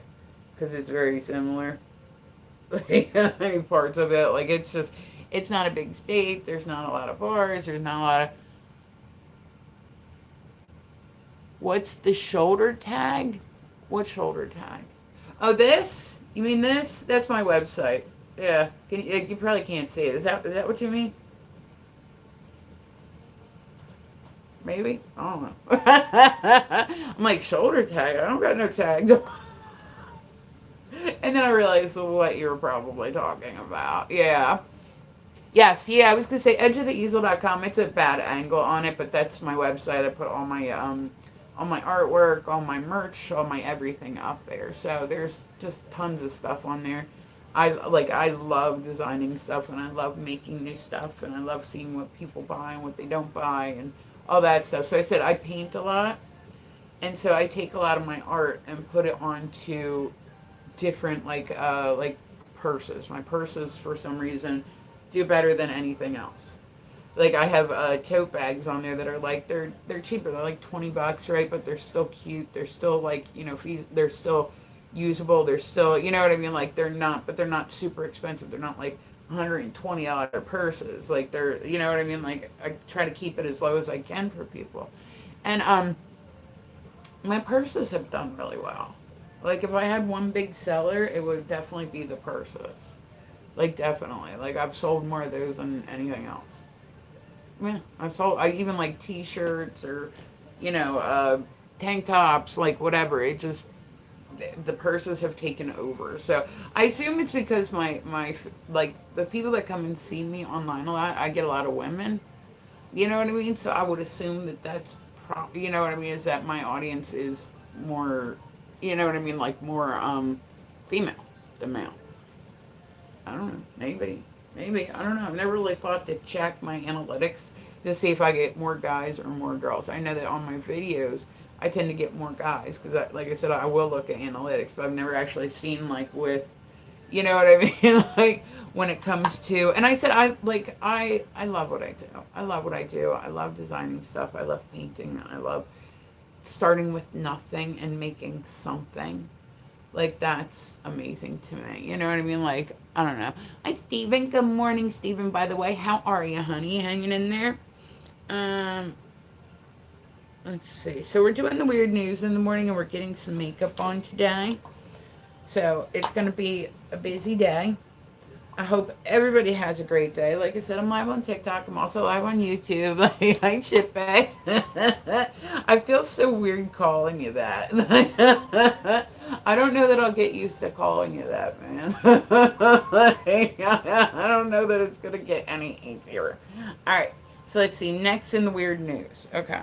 because it's very similar. Like parts of it, like it's just it's not a big state. There's not a lot of bars. There's not a lot of what's the shoulder tag? What shoulder tag? Oh, this? You mean this? That's my website. Yeah. You probably can't see it. Is that what you mean? Maybe? I don't know. I'm like, shoulder tag? I don't got no tags. And then I realized what you were probably talking about. Yeah. Yes, yeah, I was going to say edgeoftheeasel.com. It's a bad angle on it, but that's my website. I put all my artwork, all my merch, all my everything up there. So there's just tons of stuff on there. I love designing stuff and I love making new stuff and I love seeing what people buy and what they don't buy and all that stuff. So I said I paint a lot. And so I take a lot of my art and put it onto different like purses. My purses for some reason do better than anything else. Like I have tote bags on there that are like they're cheaper. They're like $20, right? But they're still cute. They're still like they're still usable. They're still you know what I mean. Like they're not super expensive. They're not like $120 purses. Like they're you know what I mean. Like I try to keep it as low as I can for people, and my purses have done really well. Like if I had one big seller, it would definitely be the purses. Like definitely. Like I've sold more of those than anything else. Yeah, I even like T-shirts or, tank tops, like whatever. It just the purses have taken over. So I assume it's because my like the people that come and see me online a lot. I get a lot of women. You know what I mean? So I would assume that that's you know what I mean is that my audience is more, you know what I mean, like more female than male. I don't know. Maybe. I don't know. I've never really thought to check my analytics to see if I get more guys or more girls. I know that on my videos, I tend to get more guys because, like I said, I will look at analytics, but I've never actually seen like with, you know what I mean, like when it comes to. And I said I love what I do. I love what I do. I love designing stuff. I love painting. I love starting with nothing and making something. Like, that's amazing to me. You know what I mean? Like, I don't know. Hi, Steven. Good morning, Steven, by the way. How are you, honey? Hanging in there? Let's see. So, we're doing the weird news in the morning, and we're getting some makeup on today. So, it's going to be a busy day. I hope everybody has a great day. Like I said, I'm live on TikTok. I'm also live on YouTube. Like, hi, Chippe. I feel so weird calling you that. I don't know that I'll get used to calling you that, man. I don't know that it's gonna get any easier. All right, so let's see. Next in the weird news. Okay.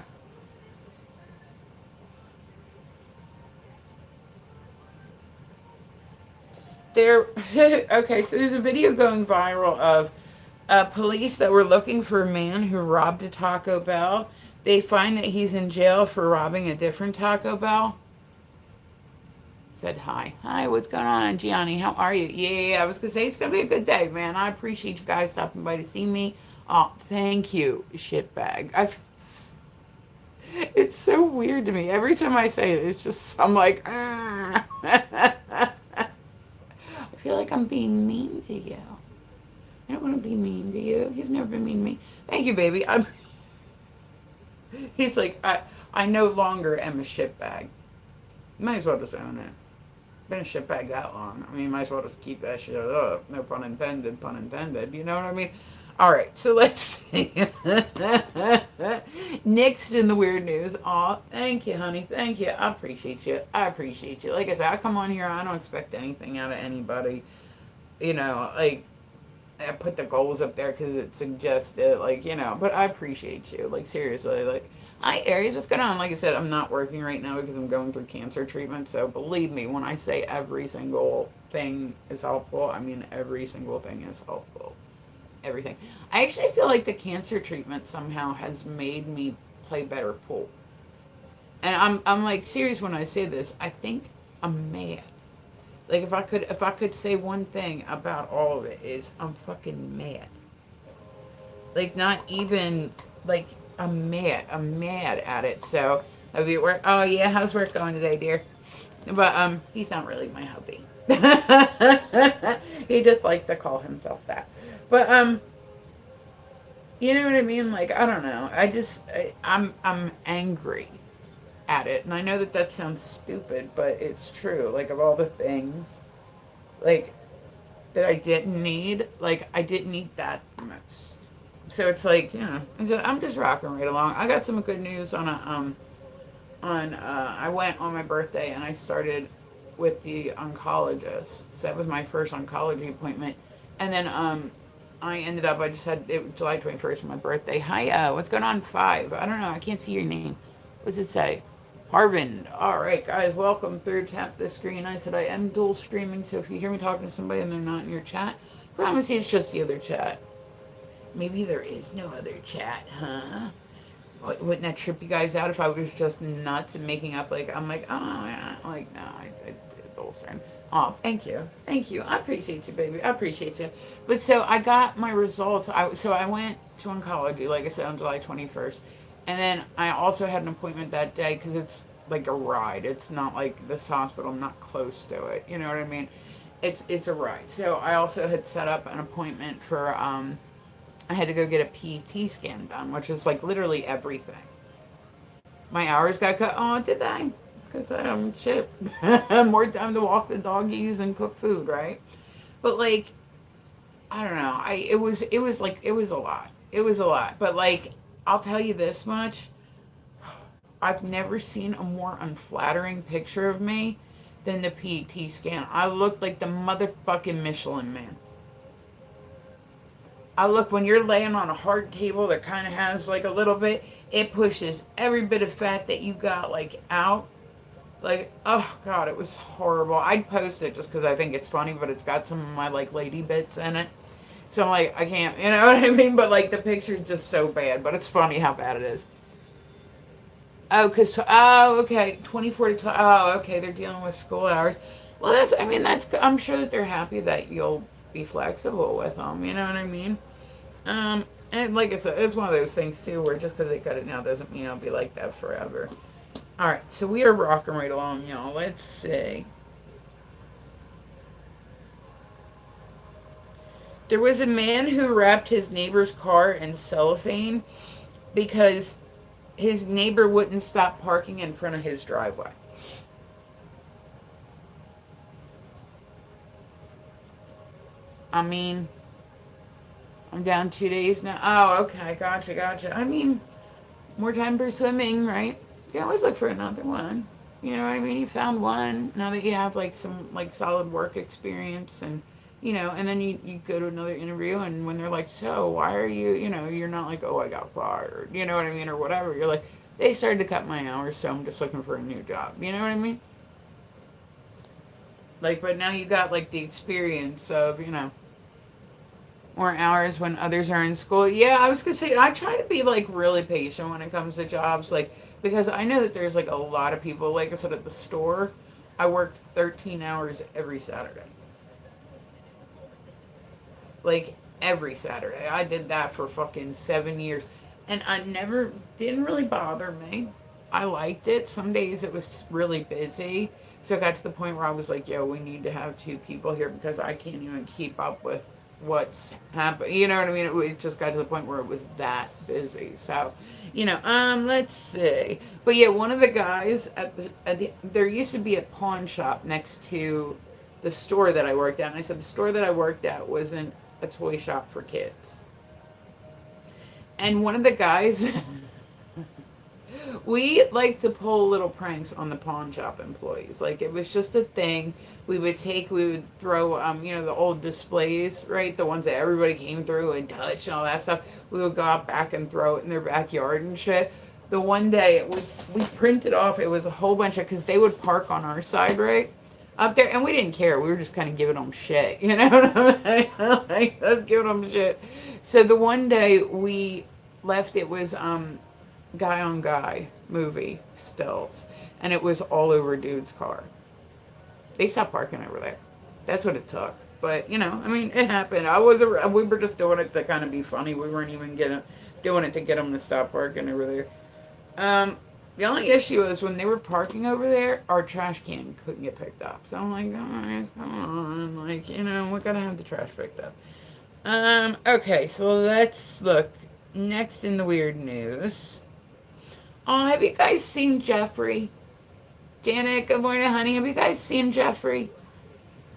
There. Okay, so there's a video going viral of police that were looking for a man who robbed a Taco Bell. They find that he's in jail for robbing a different Taco Bell. Said hi. Hi, what's going on, Gianni? How are you? Yeah, I was gonna say it's gonna be a good day, man. I appreciate you guys stopping by to see me. Oh, thank you, shitbag. It's so weird to me. Every time I say it, it's just I'm like, ah. I feel like I'm being mean to you. I don't want to be mean to you. You've never been mean to me. Thank you, baby. He's like, I no longer am a shitbag. Might as well just own it. Been a shitbag that long. I mean, might as well just keep that shit up. No pun intended, pun intended. You know what I mean? All right, so let's see. Next in the weird news. Oh, thank you, honey. Thank you. I appreciate you. I appreciate you. Like I said, I come on here. I don't expect anything out of anybody. You know, like, I put the goals up there because it suggests it, like, you know, but I appreciate you. Like, seriously, like, hi, Aries, what's going on? Like I said, I'm not working right now because I'm going through cancer treatment, so believe me, when I say every single thing is helpful, I mean every single thing is helpful. Everything. I actually feel like the cancer treatment somehow has made me play better pool. And I'm like serious when I say this. I think I'm mad. Like if I could say one thing about all of it is I'm fucking mad. Like not even like I'm mad. I'm mad at it. So have you work? Oh yeah, how's work going today, dear? But he's not really my hubby. He just likes to call himself that. But you know what I mean? Like I don't know. I'm angry at it, and I know that that sounds stupid, but it's true. Like of all the things, like that I didn't need, like I didn't need that the most. So it's like, you know, I said I'm just rocking right along. I got some good news on a I went on my birthday and I started with the oncologist. So that was my first oncology appointment, and then I ended up I just had it was July 21st, my birthday. Hi, what's going on? 5. I don't know. I can't see your name. What's it say? Harvin. All right, guys, welcome through. Tap the screen. I said I am dual streaming, so if you hear me talking to somebody and they're not in your chat, promise you it's just the other chat. Maybe there is no other chat, huh? Wouldn't that trip you guys out if I was just nuts and making up like I'm like, oh yeah, like no, I dual stream. Oh, thank you, thank you. I appreciate you, baby. I appreciate you. But so I got my results. So I went to oncology, like I said, on July 21st. And then I also had an appointment that day because it's like a ride. It's not like this hospital. I'm not close to it. You know what I mean? It's a ride. So I also had set up an appointment for I had to go get a PET scan done, which is like literally everything. My hours got cut. Oh, did I? Because shit. More time to walk the doggies and cook food, right? But like, I don't know. It was a lot. It was a lot. But like, I'll tell you this much. I've never seen a more unflattering picture of me than the PET scan. I looked like the motherfucking Michelin Man. I look when you're laying on a hard table that kind of has like a little bit, it pushes every bit of fat that you got like out. Like, oh god, it was horrible. I'd post it just because I think it's funny, but it's got some of my like lady bits in it. So I'm like, I can't, you know what I mean? But like the picture's just so bad, but it's funny how bad it is. Oh, okay, 24 to 12. Oh, okay, they're dealing with school hours. Well, I'm sure that they're happy that you'll be flexible with them. You know what I mean? And like I said, it's one of those things too, where just because they cut it now doesn't mean I'll be like that forever. All right, so we are rocking right along, y'all. Let's see. There was a man who wrapped his neighbor's car in cellophane because his neighbor wouldn't stop parking in front of his driveway. I mean, I'm down 2 days now. Oh, okay, gotcha. I mean, more time for swimming, right? You can always look for another one. You know what I mean? You found one. Now that you have like some like solid work experience and and then you go to another interview and when they're like, so why are you, you're not like, oh, I got fired, you know what I mean, or whatever. You're like, they started to cut my hours, so I'm just looking for a new job. You know what I mean? Like, but now you got like the experience of, more hours when others are in school. Yeah, I was gonna say I try to be like really patient when it comes to jobs, like because I know that there's like a lot of people. Like I said at the store, I worked 13 hours every Saturday. Like every Saturday, I did that for fucking 7 years, and I never didn't really bother me. I liked it. Some days it was really busy, so it got to the point where I was like, "Yo, we need to have two people here because I can't even keep up with what's happening." You know what I mean? It just got to the point where it was that busy. So, let's see. But yeah, one of the guys there used to be a pawn shop next to the store that I worked at, and I said the store that I worked at wasn't a toy shop for kids. And one of the guys we like to pull little pranks on the pawn shop employees. Like it was just a thing. We would throw, the old displays, right? The ones that everybody came through and touched and all that stuff. We would go out back and throw it in their backyard and shit. The one day we printed off, it was a whole bunch of, because they would park on our side, right? Up there, and we didn't care. We were just kind of giving them shit, you know what I mean? Like, let's give them shit. So the one day we left, it was guy on guy movie stills, and it was all over a dude's car. They stopped parking over there. That's what it took. But I mean, it happened. We were just doing it to kind of be funny. We weren't even doing it to get them to stop parking over there. The only issue is when they were parking over there, our trash can couldn't get picked up. So I'm like, guys, come on, like we're gonna have the trash picked up. Okay, so let's look next in the weird news. Oh, have you guys seen Jeffrey? Janet, good morning, honey. Have you guys seen Jeffrey?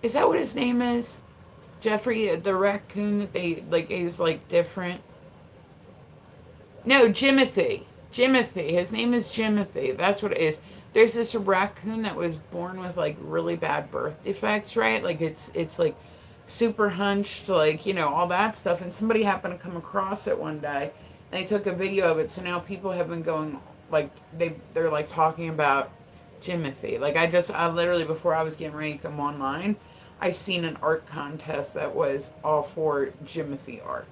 Is that what his name is? Jeffrey, the raccoon that they like is like different. No, Jimothy. Jimothy. His name is Jimothy. That's what it is. There's this raccoon that was born with like really bad birth defects, right? Like it's like super hunched, like all that stuff. And somebody happened to come across it one day. And they took a video of it. So now people have been going like they're like talking about Jimothy. Like I literally before I was getting ready to come online, I seen an art contest that was all for Jimothy art.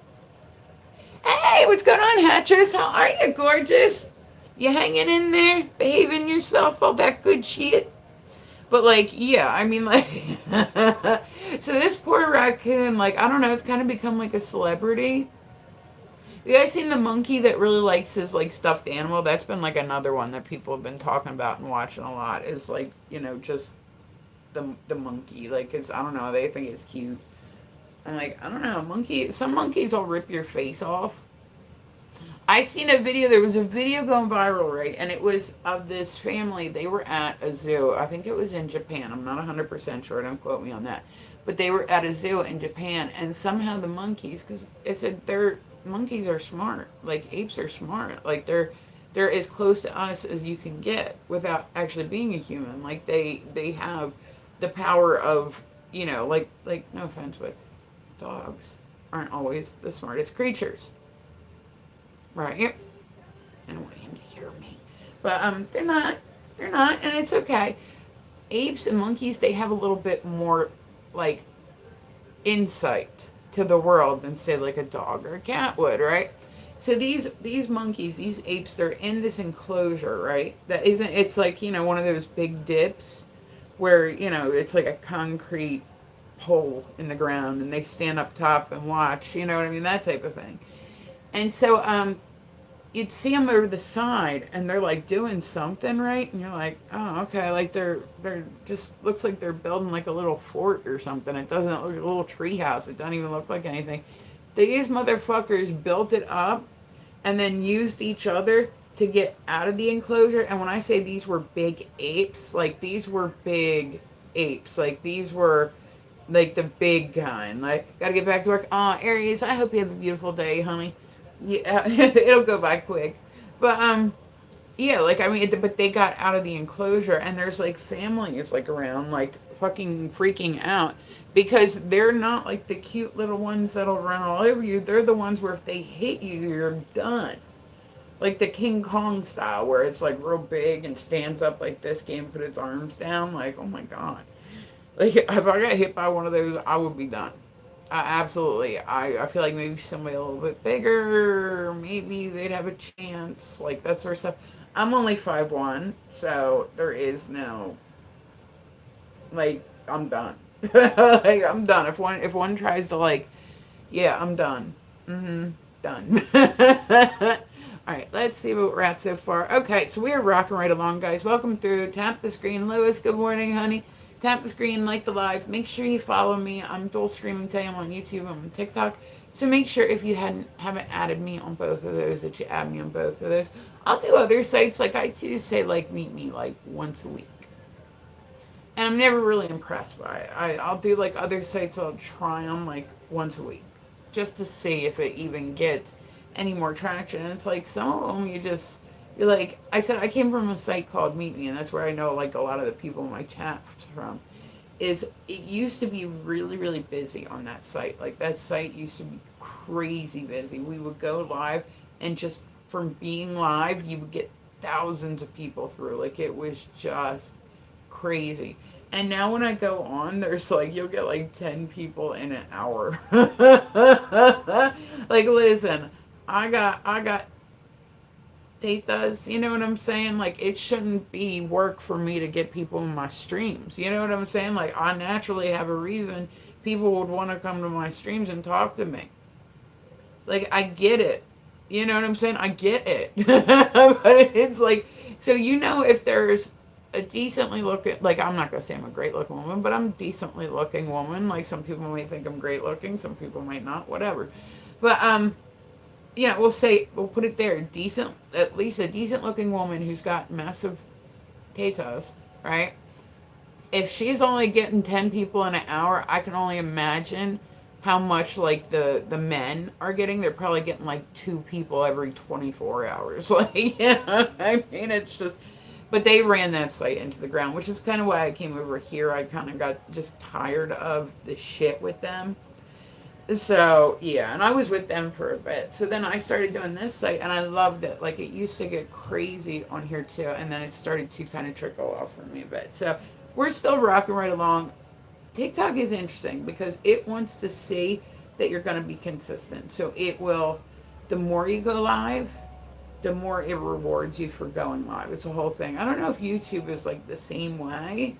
Hey, what's going on, Hatchers? How are you, gorgeous? You hanging in there? Behaving yourself? All that good shit? But, like, yeah, I mean, like... so this poor raccoon, like, I don't know, it's kind of become, like, a celebrity. You guys seen the monkey that really likes his, like, stuffed animal? That's been, like, another one that people have been talking about and watching a lot. Is, like, just the monkey. Like, it's, I don't know, they think it's cute. I'm like, I don't know, some monkeys will rip your face off. I seen a video, there was a video going viral, right? And it was of this family, they were at a zoo. I think it was in Japan. I'm not 100% sure, don't quote me on that. But they were at a zoo in Japan, and somehow the monkeys, because it said monkeys are smart. Like, apes are smart. Like, they're as close to us as you can get without actually being a human. Like, they have the power of, like no offense, but dogs aren't always the smartest creatures, right? I don't want him to hear me, but they're not, and it's okay. Apes and monkeys, they have a little bit more like insight to the world than say like a dog or a cat would, right? So these monkeys, these apes, they're in this enclosure, right? That isn't, it's like one of those big dips where it's like a concrete hole in the ground and they stand up top and watch, you know what I mean, that type of thing. And so you'd see them over the side and they're like doing something, right? And you're like, oh, okay, like they're just looks like they're building like a little fort or something. It doesn't look like a little tree house. It doesn't even look like anything. These motherfuckers built it up and then used each other to get out of the enclosure. And when I say these were big apes, like these were big apes, like these were like the big kind. Like, gotta get back to work. Aries, I hope you have a beautiful day, honey. Yeah, it'll go by quick. But Yeah, like I mean, but they got out of the enclosure, and there's like families like around, like fucking freaking out because they're not like the cute little ones that'll run all over you. They're the ones where if they hit you, you're done. Like the King Kong style, where it's like real big and stands up like this, can't put its arms down. Like, oh my god! Like if I got hit by one of those, I would be done. Absolutely. I feel like maybe somebody a little bit bigger, maybe they'd have a chance, like that sort of stuff. I'm only 5'1", so there is no, like, I'm done. Like, I'm done. If one tries to, like, yeah, I'm done. Done. All right, let's see what we're at so far. Okay, so we are rocking right along, guys. Welcome through. Tap the screen. Lewis, good morning, honey. Tap the screen, like the live. Make sure you follow me. I'm dual streaming today. I'm on YouTube. I'm on TikTok. So make sure if you haven't added me on both of those, that you add me on both of those. I'll do other sites like I do say like meet me like once a week. And I'm never really impressed by it. I'll do like other sites. I'll try them like once a week, just to see if it even gets any more traction. And it's like some of them you're like I said. I came from a site called Meet Me, and that's where I know like a lot of the people in my chat from. Is it used to be really really busy on that site. Like that site used to be crazy busy. We would go live, and just from being live, you would get thousands of people through. Like it was just crazy. And now when I go on, there's like you'll get like 10 people in an hour. Like listen, I got datas, you know what I'm saying? Like it shouldn't be work for me to get people in my streams. You know what I'm saying? Like I naturally have a reason people would want to come to my streams and talk to me. Like I get it. You know what I'm saying? I get it. But it's like so if there's a decently looking, like I'm not gonna say I'm a great looking woman, but I'm a decently looking woman. Like some people might think I'm great looking, some people might not, whatever. But yeah, we'll put it there. Decent, at least a decent looking woman who's got massive tetas, right? If she's only getting 10 people in an hour, I can only imagine how much like the men are getting. They're probably getting like 2 people every 24 hours. Like, yeah, I mean, it's just, but they ran that site into the ground, which is kind of why I came over here. I kind of got just tired of the shit with them. So yeah, and I was with them for a bit. So then I started doing this site, and I loved it. Like it used to get crazy on here too, and then it started to kind of trickle off for me a bit. So we're still rocking right along. TikTok is interesting because it wants to see that you're going to be consistent. So it will, the more you go live, the more it rewards you for going live. It's a whole thing. I don't know if YouTube is like the same way,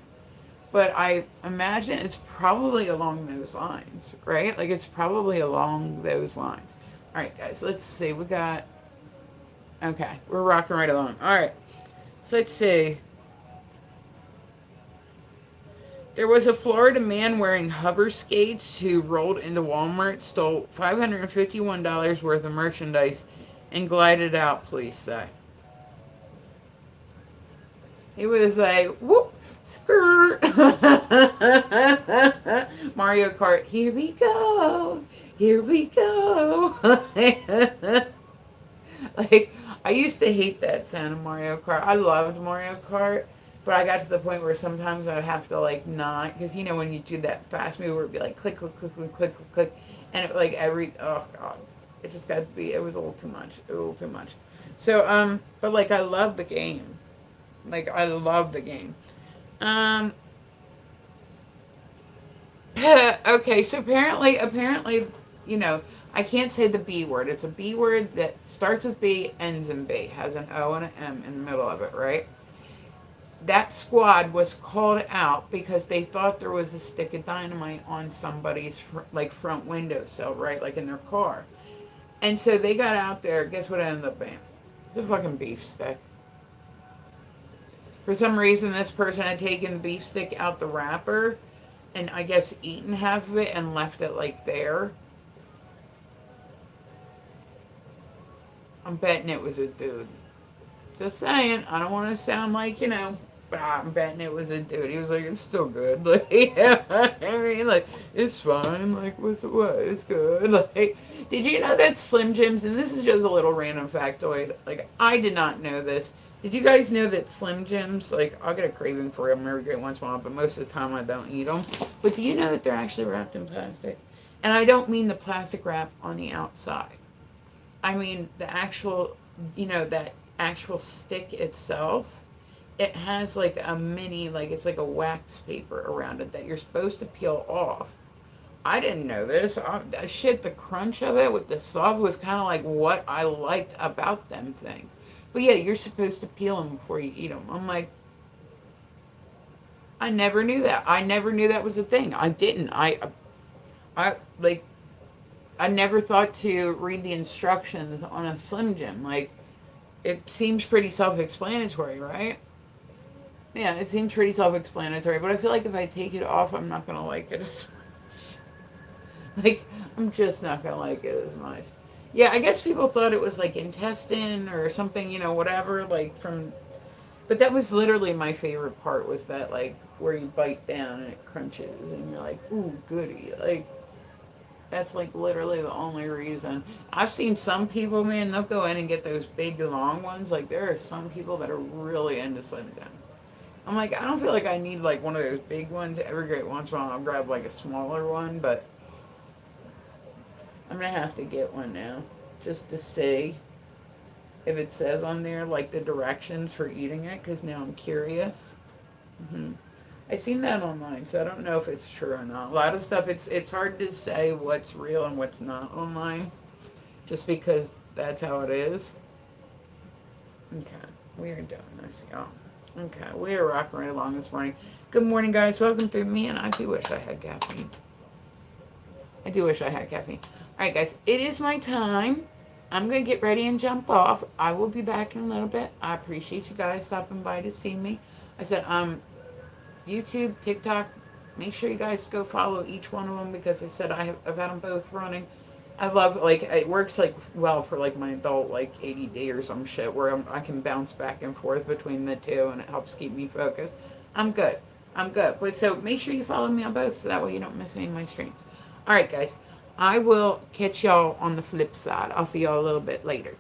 but I imagine it's probably along those lines, right? Like it's probably along those lines. All right, guys, let's see. Okay, we're rocking right along. All right, so let's see. There was a Florida man wearing hover skates who rolled into Walmart, stole $551 worth of merchandise, and glided out, police say. He was like, whoop, skirt. Mario Kart, here we go. Here we go. Like, I used to hate that sound of Mario Kart. I loved Mario Kart. But I got to the point where sometimes I'd have to like not, because when you do that fast move where it'd be like click, click, click, click, click, click, click, and it like oh god, it just got to be, it was a little too much, So but like I love the game, Okay, so apparently, I can't say the B word. It's a B word that starts with B, ends in B, has an O and an M in the middle of it, right? That squad was called out because they thought there was a stick of dynamite on somebody's like front windowsill, right, like in their car. And so they got out there. Guess what it ended up being? It's a fucking beef stick. For some reason, this person had taken the beef stick out the wrapper, and I guess eaten half of it and left it like there. I'm betting it was a dude. Just saying. I don't want to sound like but I'm betting it was a dude. He was like, it's still good. Like, yeah, I mean, like, it's fine. Like, what's what? It's good. Like, did you know that Slim Jims, and this is just a little random factoid, like, I did not know this, Did you guys know that Slim Jims, like, I'll get a craving for them every great once in a while, but most of the time I don't eat them. But do you know that they're actually wrapped in plastic? And I don't mean the plastic wrap on the outside. I mean the actual, that actual stick itself. It has like a mini, like it's like a wax paper around it that you're supposed to peel off. I didn't know this. Shit, the crunch of it with the soft was kind of like what I liked about them things. But yeah, you're supposed to peel them before you eat them. I'm like, I never knew that. I never knew that was a thing. I didn't. I like, I never thought to read the instructions on a Slim Jim. Like, it seems pretty self-explanatory, right? Yeah, it seems pretty self-explanatory. But I feel like if I take it off, I'm not gonna like it as much. Like, I'm just not gonna like it as much. Yeah, I guess people thought it was like intestine or something, whatever, like from. But that was literally my favorite part was that, like, where you bite down and it crunches and you're like, ooh, goody. Like, that's like literally the only reason. I've seen some people, man, they'll go in and get those big, long ones. Like, there are some people that are really into Slim Jims. I'm like, I don't feel like I need like one of those big ones. Every great once in a while, I'll grab like a smaller one, but I'm gonna have to get one now just to see if it says on there like the directions for eating it, because now I'm curious. I seen that online, so I don't know if it's true or not. A lot of stuff, it's hard to say what's real and what's not online, just because that's how it is. Okay, we are doing this, y'all. Okay, we are rocking right along this morning. Good morning, guys. Welcome through me, and I do wish I had caffeine. I do wish I had caffeine. All right, guys, it is my time. I'm going to get ready and jump off. I will be back in a little bit. I appreciate you guys stopping by to see me. I said, YouTube, TikTok, make sure you guys go follow each one of them because I said I've had them both running. I love, like, it works, like, well for, like, my adult, like, ADD or some shit where I can bounce back and forth between the two and it helps keep me focused. I'm good. I'm good. But so make sure you follow me on both so that way you don't miss any of my streams. All right, guys. I will catch y'all on the flip side. I'll see y'all a little bit later.